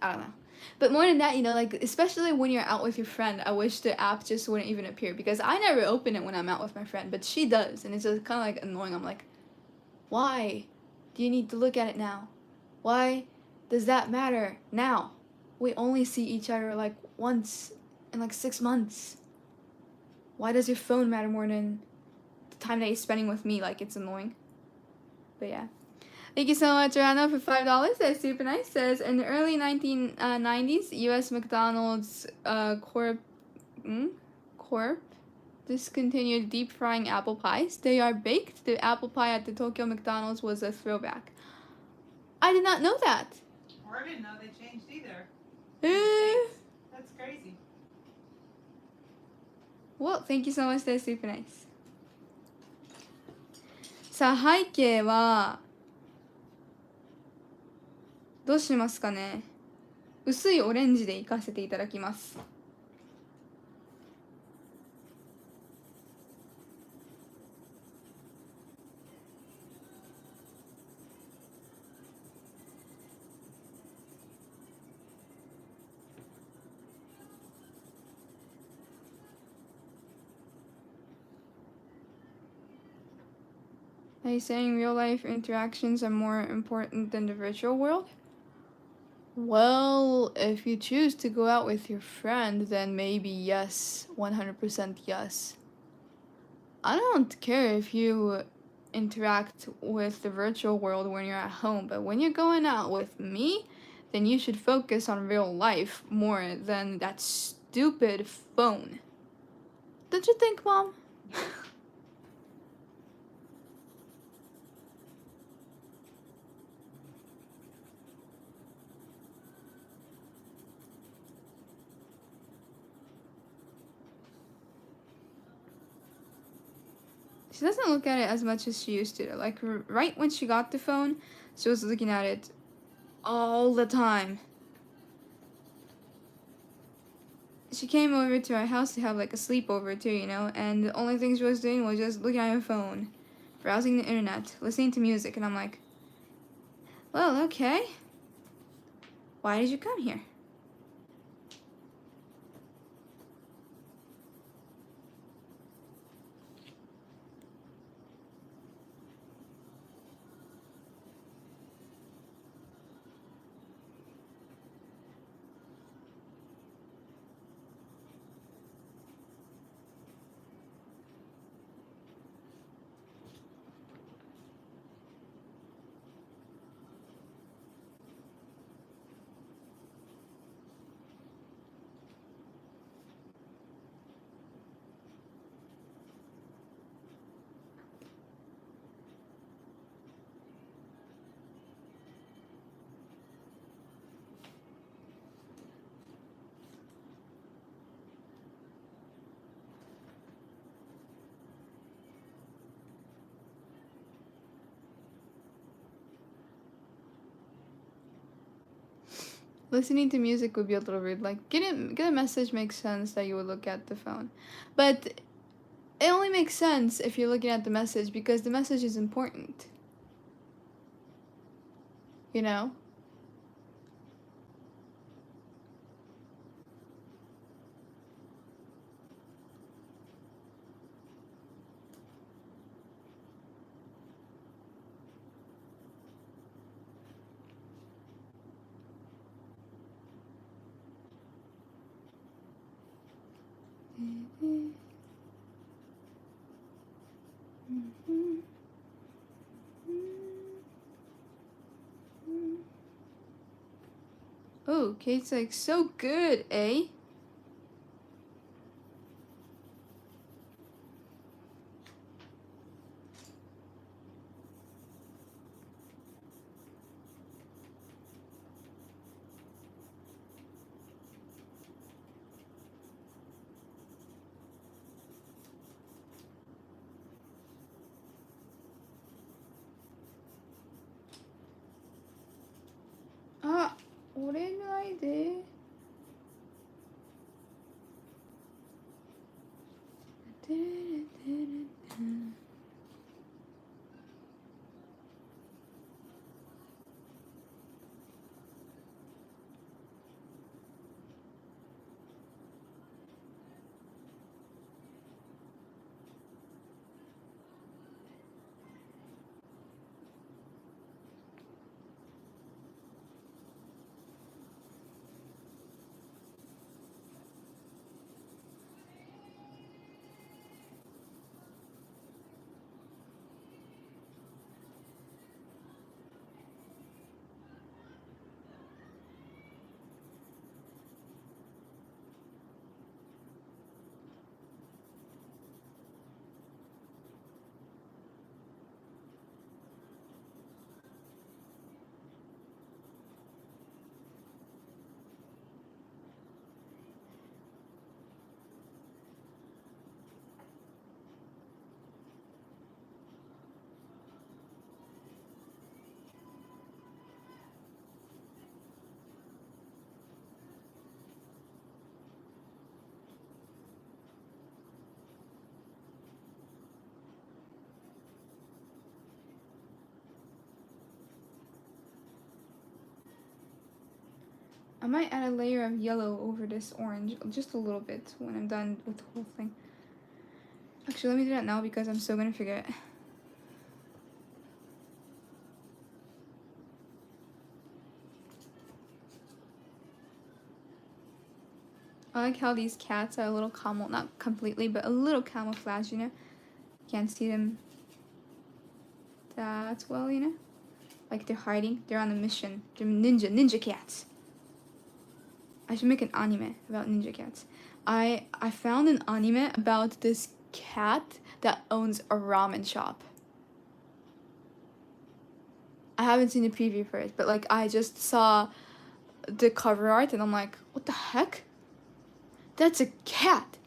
I don't know. But more than that, you know, like, especially when you're out with your friend, I wish the app just wouldn't even appear. Because I never open it when I'm out with my friend, but she does. And it's just kind of, like, annoying. I'm like, why do you need to look at it now? Why does that matter now? We only see each other, like, once in, like, 6 months. Why does your phone matter more than the time that you're spending with me? Like, it's annoying. But yeah. Thank you so much, Rana, for $5. That's super nice. Says, in the early 1990s, U.S. McDonald's Corp discontinued deep frying apple pies. They are baked. The apple pie at the Tokyo McDonald's was a throwback. I did not know that. Or I didn't know they changed either. That's crazy. Well, thank you so much. That's super nice. さあ、背景はどうしますかね。薄いオレンジでいかせていただきます。Are you saying real life interactions are more important than the virtual world? Well, if you choose to go out with your friend, then maybe yes, 100% yes. I don't care if you interact with the virtual world when you're at home, but when you're going out with me, then you should focus on real life more than that stupid phone. Don't you think, Mom? She doesn't look at it as much as she used to. Like, right when she got the phone, she was looking at it all the time. She came over to our house to have like a sleepover too, you know, and the only thing she was doing was just looking at her phone, browsing the internet, listening to music, and I'm like, well, okay. Why did you come here? Listening to music would be a little rude. Like, get a message makes sense that you would look at the phone. But it only makes sense if you're looking at the message because the message is important. You know? Oh, Kate's like, so good, eh? Ah, 折れないで。I might add a layer of yellow over this orange, just a little bit, when I'm done with the whole thing. Actually, let me do that now because I'm still gonna forget. like how these cats are a little not completely, but a little camouflage, you know? Can't see them that well, you know? Like they're hiding. They're on a mission. They're ninja cats. I should make an anime about ninja cats. I found an anime about this cat that owns a ramen shop. I haven't seen the preview for it, but like I just saw the cover art and I'm like, what the heck? That's a cat.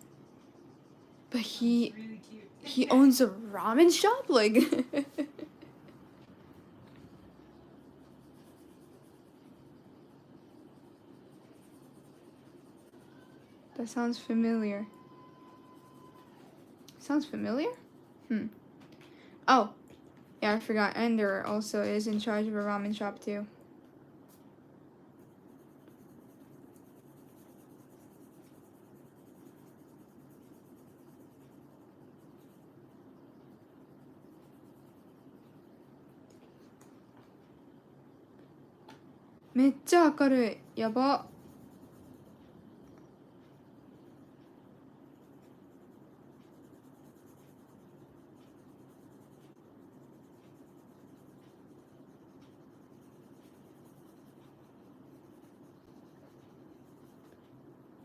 But Really cute. he owns a ramen shop? Like that sounds familiar. Sounds familiar? Oh, yeah, I forgot. Ender also is in charge of a ramen shop too.めっちゃ明るい。やば。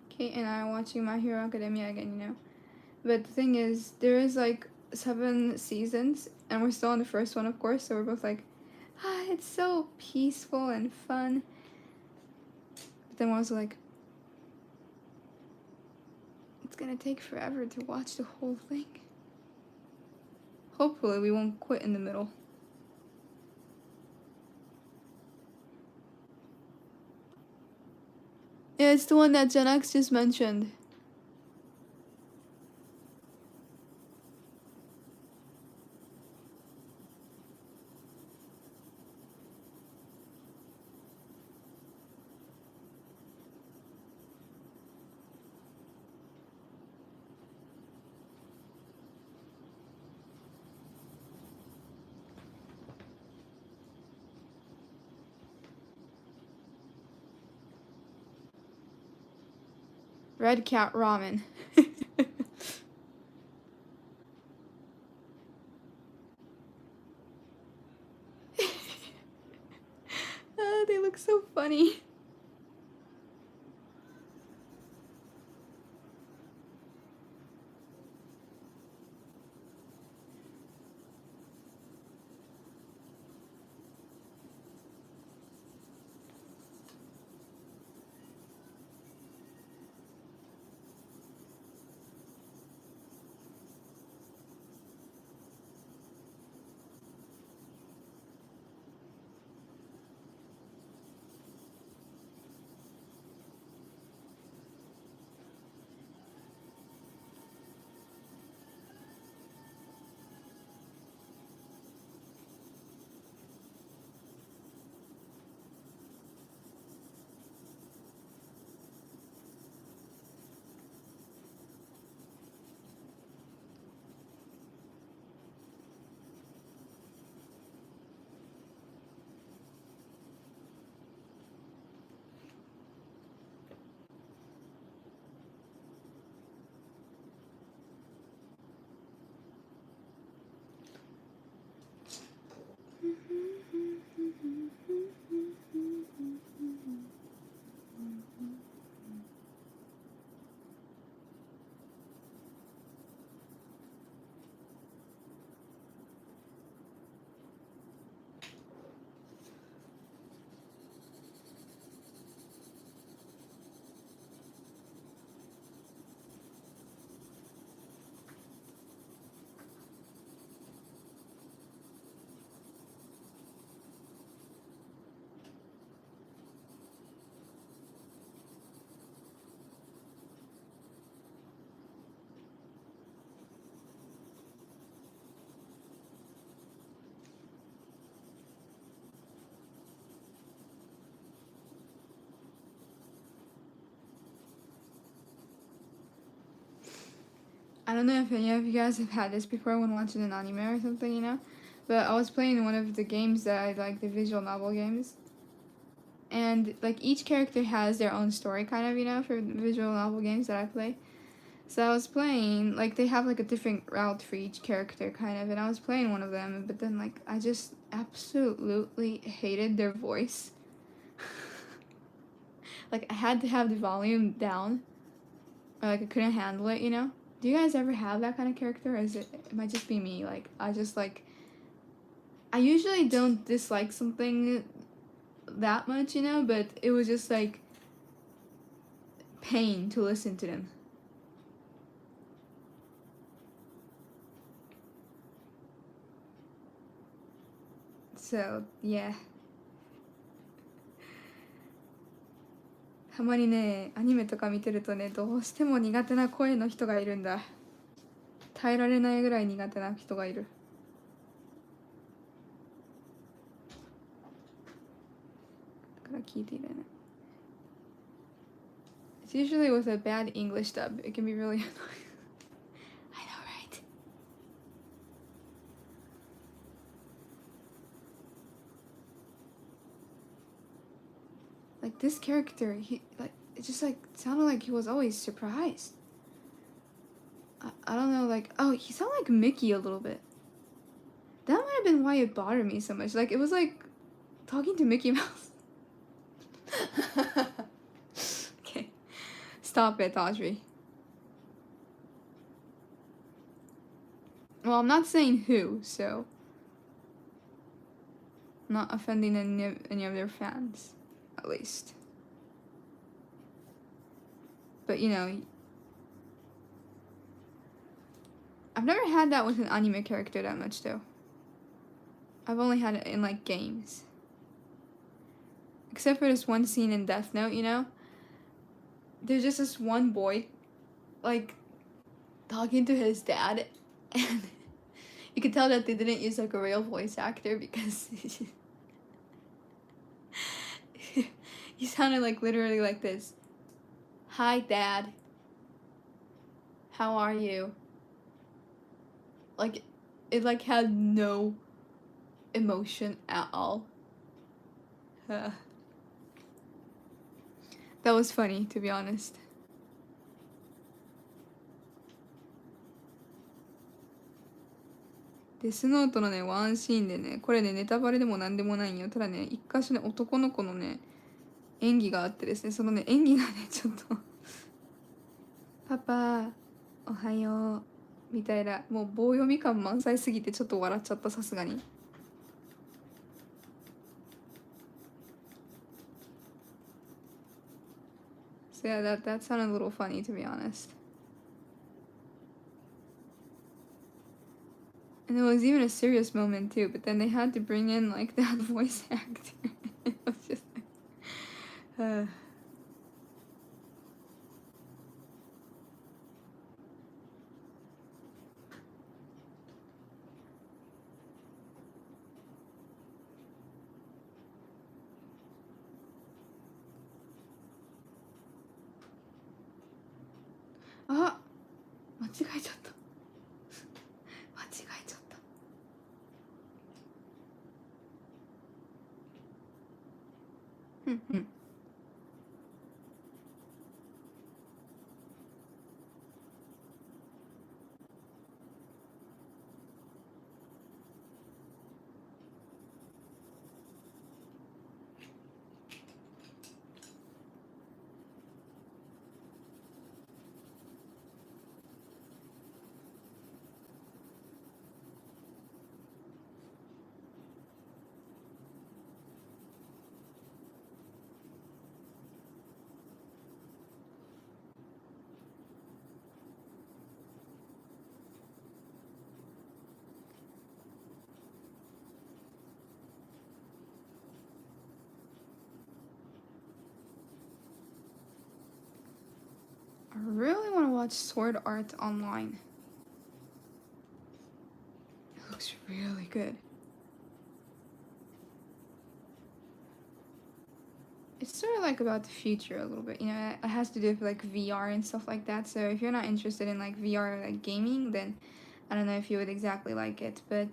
Kate and I are watching My Hero Academia again, you know. But the thing is, there is like 7 seasons, and we're still on the first one, of course. So we're both like, it's so peaceful and fun. But then we're also like, it's gonna take forever to watch the whole thing. Hopefully, we won't quit in the middle. Yeah, it's the one that Gen X just mentioned. Red Cat Ramen. They look so funny. I don't know if any of you guys have had this before when watching an anime or something, you know? But I was playing one of the games that I like, the visual novel games. And like each character has their own story, kind of, you know, for visual novel games that I play. So I was playing, like, they have like a different route for each character, kind of, and I was playing one of them, but then like I just absolutely hated their voice. Like, I had to have the volume down, or like I couldn't handle it, you know. Do you guys ever have that kind of character, or it might just be me? Like, I just like, I usually don't dislike something that much, you know, but it was just like pain to listen to them. So yeah. たまにね、アニメとか見てるとね、どうしても苦手な声の人がいるんだ。耐えられないぐらい苦手な人がいる。だから聞いていられない。It's usually with a bad English dub. It can be really annoying. I know, right? Like this character, he like it just like sounded like he was always surprised. I don't know, like, oh, he sounded like Mickey a little bit. That might have been why it bothered me so much. Like, it was like talking to Mickey Mouse. Okay, stop it, Audrey. Well, I'm not saying who, so I'm not offending any of their fans, at least. But you know, I've never had that with an anime character that much though. I've only had it in like games. Except for this one scene in Death Note, you know? There's just this one boy, like, talking to his dad, and you could tell that they didn't use like a real voice actor because he sounded like literally like this. Hi, Dad. How are you? Like, it like had no emotion at all. That was funny, to be honest. Death Note のね、ワンシーンでね、これね、ネタバレでもなんでもないんよ。ただね、一箇所ね、男の子のね、演技があってですね、そのね、演技がね、ちょっとパパ、おはよう、みたいな、もう棒読み感満載すぎてちょっと笑っちゃった、さすがに。So yeah, that sounded a little funny, to be honest. And there was even a serious moment too, but then they had to bring in like that voice actor. It was just like,あ、間違えちゃった。間違えちゃった。うんうん。I really want to watch Sword Art Online. It looks really good. It's sort of like about the future a little bit, you know, it has to do with like VR and stuff like that. So if you're not interested in like VR like gaming, then I don't know if you would exactly like it, but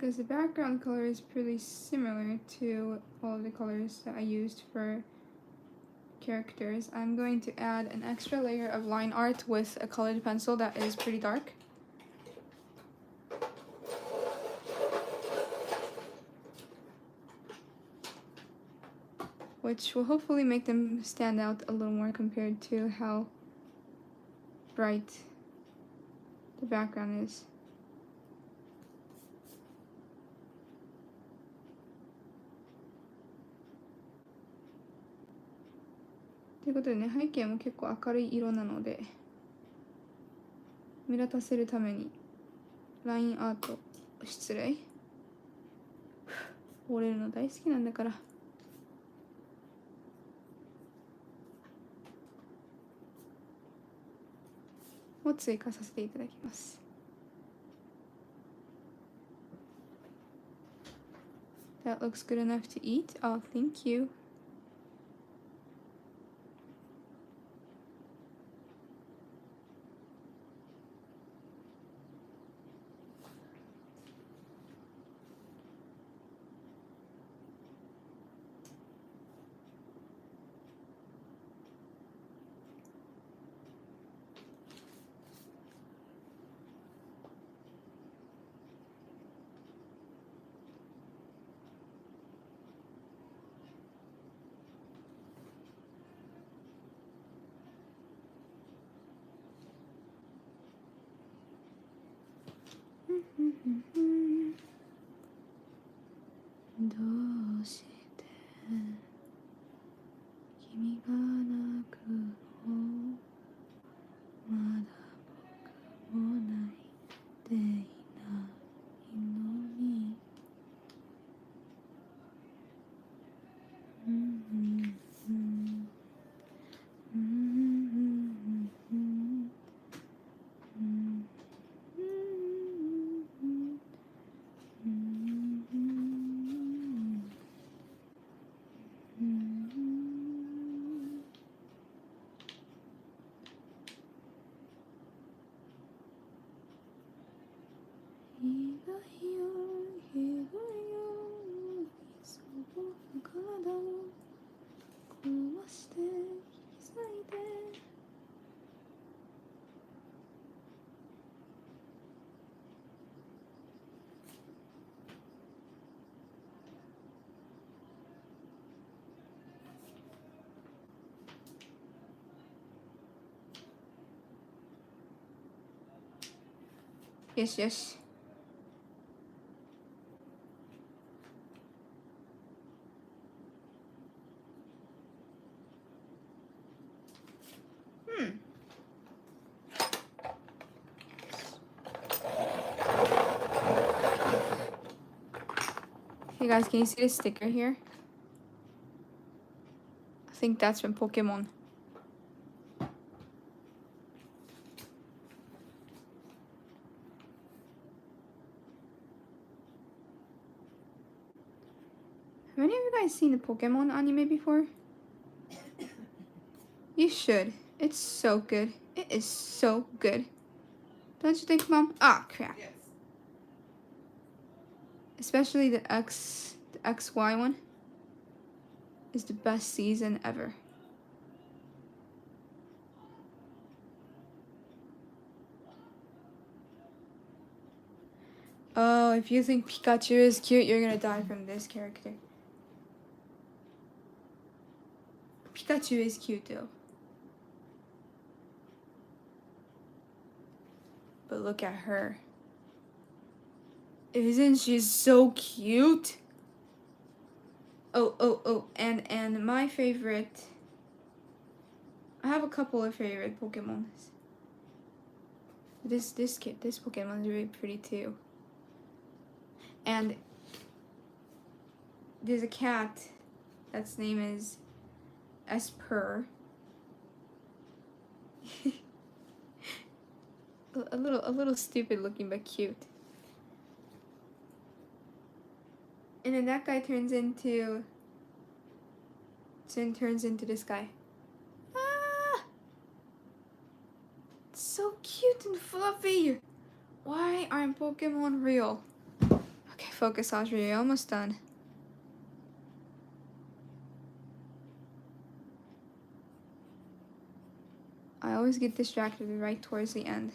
because the background color is pretty similar to all of the colors that I used for characters, I'm going to add an extra layer of line art with a colored pencil that is pretty dark. Which will hopefully make them stand out a little more compared to how bright the background is. ということでね、背景も結構明るい色なので、目立たせるためにラインアート、失礼。折れるの大好きなんだから。を追加させていただきます。That looks good enough to eat. Oh, thank you. Mm-hmm. どうして君が泣くのまだ僕も泣いていないのによしよし。Hey guys, can you see the sticker here? I think that's from Pokemon. Have any of you guys seen the Pokemon anime before? You should. It's so good. It is so good. Don't you think, Mom? Ah, crap. Yes. Especially the XY one is the best season ever. Oh, if you think Pikachu is cute, you're gonna die from this character. Pikachu is cute though. But look at her. Isn't she so cute? Oh, and my favorite, I have a couple of favorite Pokemon. This Pokemon is really pretty too. And there's a cat that's name is Esper. a little stupid looking but cute. And then that guy turns into this guy. Ah! It's so cute and fluffy. Why aren't Pokemon real? Okay, Focus, Audrey. You're almost done. I always get distracted right towards the end.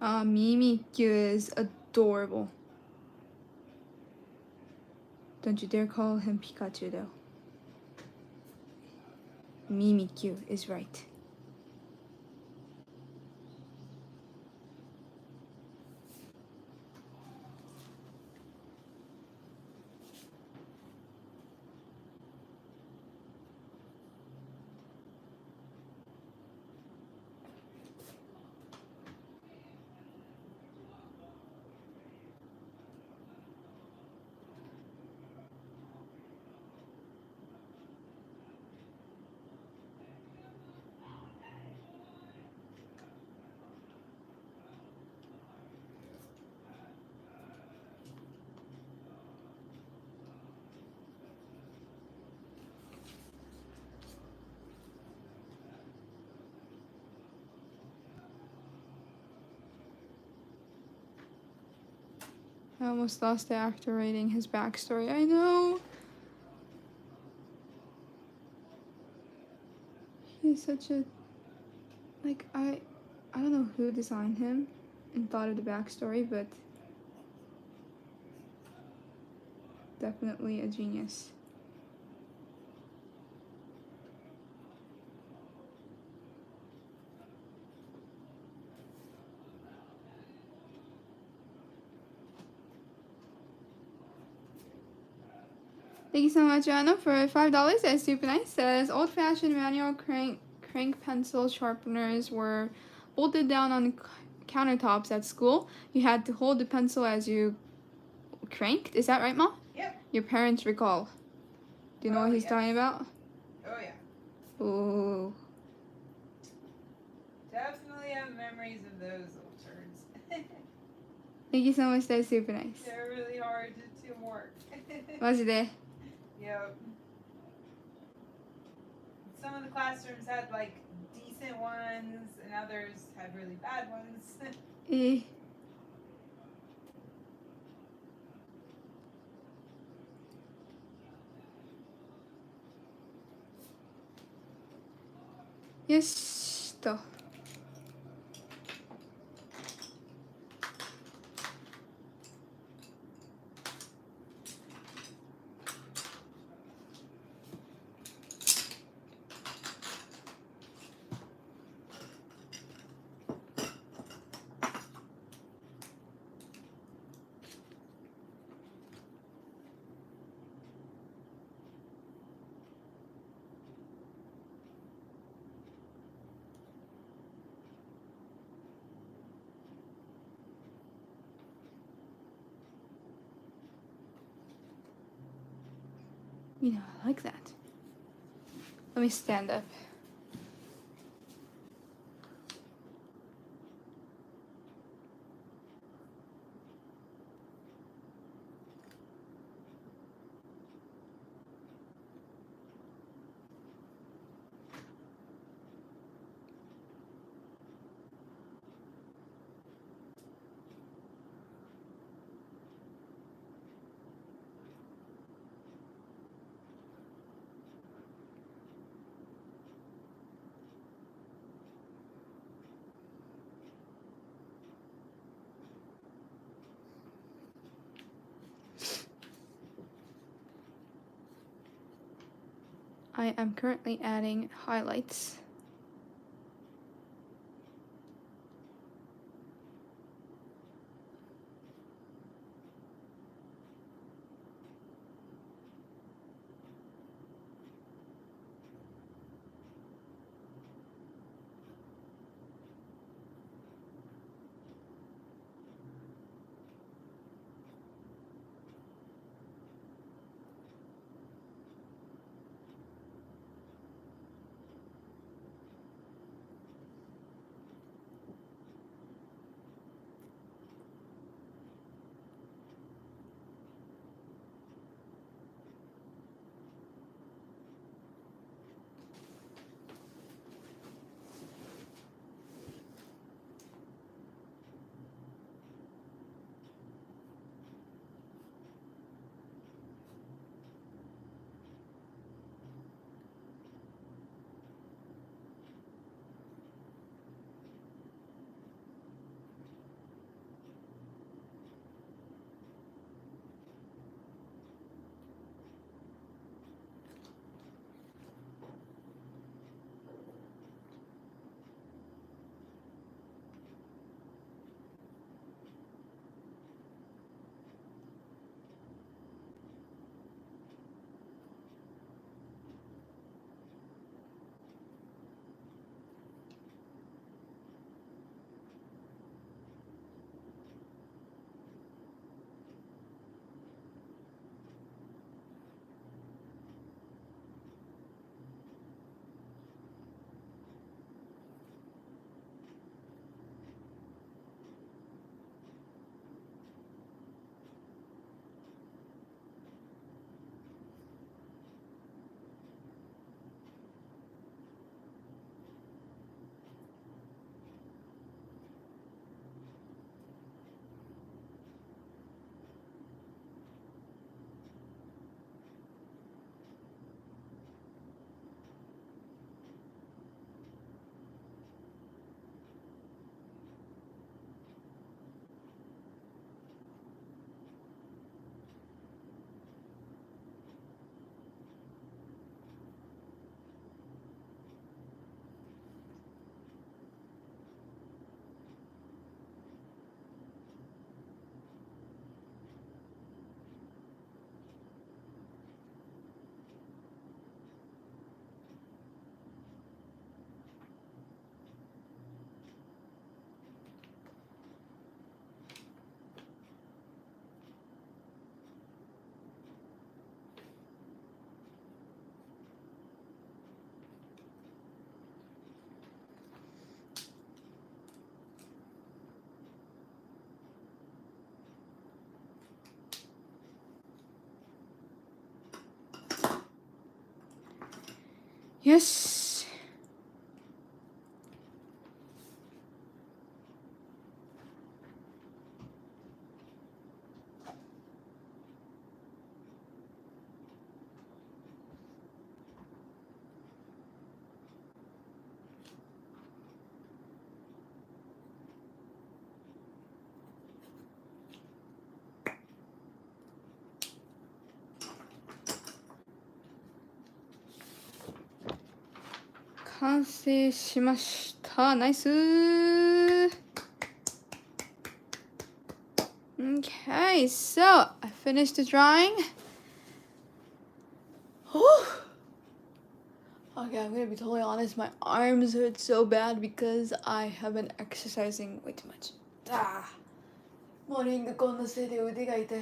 Mimikyu is adorable. Don't you dare call him Pikachu though. Mimikyu is right. I almost lost the actor reading his backstory. I know. He's such a I don't know who designed him and thought of the backstory, but definitely a genius. Thank you so much, Anna, for $5. That's super nice. Says old-fashioned manual crank pencil sharpeners were bolted down on countertops at school. You had to hold the pencil as you cranked. Is that right, Mom? Yep. Your parents recall. Do you know what he's talking about? Oh yeah. Ooh. Definitely have memories of those little turds. Thank you so much. That's super nice. They're really hard to work. マジで Yep. Some of the classrooms had like decent ones, and others had really bad ones. よしと。You know, I like that. Let me stand up. I am currently adding highlights. Yes.完成しました。ナイス。Okay, so I finished the drawing. Okay, I'm gonna be totally honest. My arms hurt so bad because I have been exercising way too much. モーニングコンのせいで腕が痛い。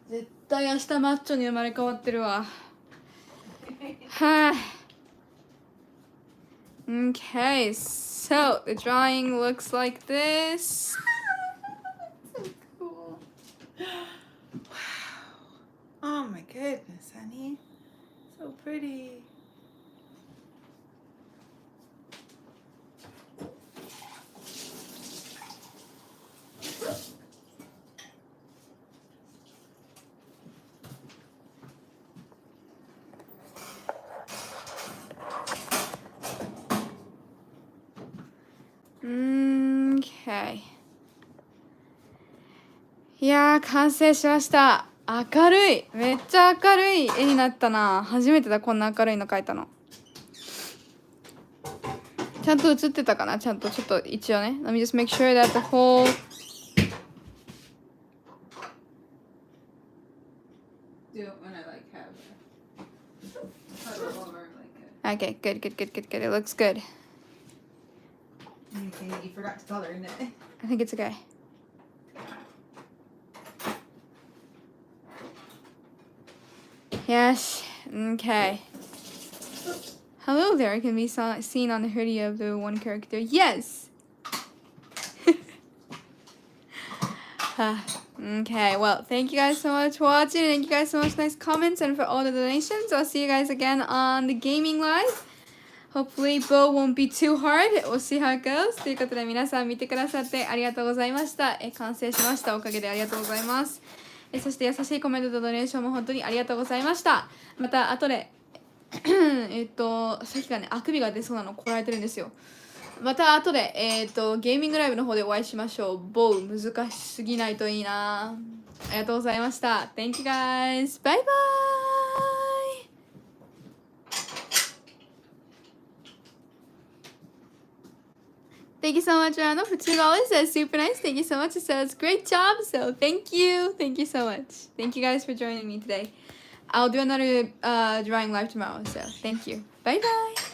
絶対明日マッチョに生まれ変わってるわ。はあ。Okay, so the drawing looks like this. So cool. Wow. Oh my goodness, honey. So pretty. Okay. いやー、完成しました。明るい。めっちゃ明るい絵になったな。初めてだ、こんな明るいの描いたの。ちゃんと映ってたかな、ちゃんと。ちょっと一応ね。Let me just make sure that the whole... Do it when I like have a cuddle or like Okay, good, good, good, good, good. It looks good. anything that you forgot to color in it. I think it's okay. Yes. Okay. Hello there can be seen on the hoodie of the one character. Yes. Okay. Well, thank you guys so much for watching. Thank you guys so much. Nice comments and for all the donations. I'll see you guys again on the gaming live. Hopefully, bow won't be too hard. We'll see how it goes. ということで、皆さん見てくださってありがとうございました。完成しました。おかげでありがとうございます。そして優しいコメントとドネーションも本当にありがとうございました。また後でさっきからね、あくびが出そうなのこらえてるんですよ。また後でゲーミングライブの方でお会いしましょう。ボウ難しすぎないといいな。ありがとうございました。Thank you guys. Bye bye. Thank you so much, Rano, for $2. That's super nice. Thank you so much. It says great job. So thank you. Thank you so much. Thank you guys for joining me today. I'll do another drawing live tomorrow. So thank you. Bye bye.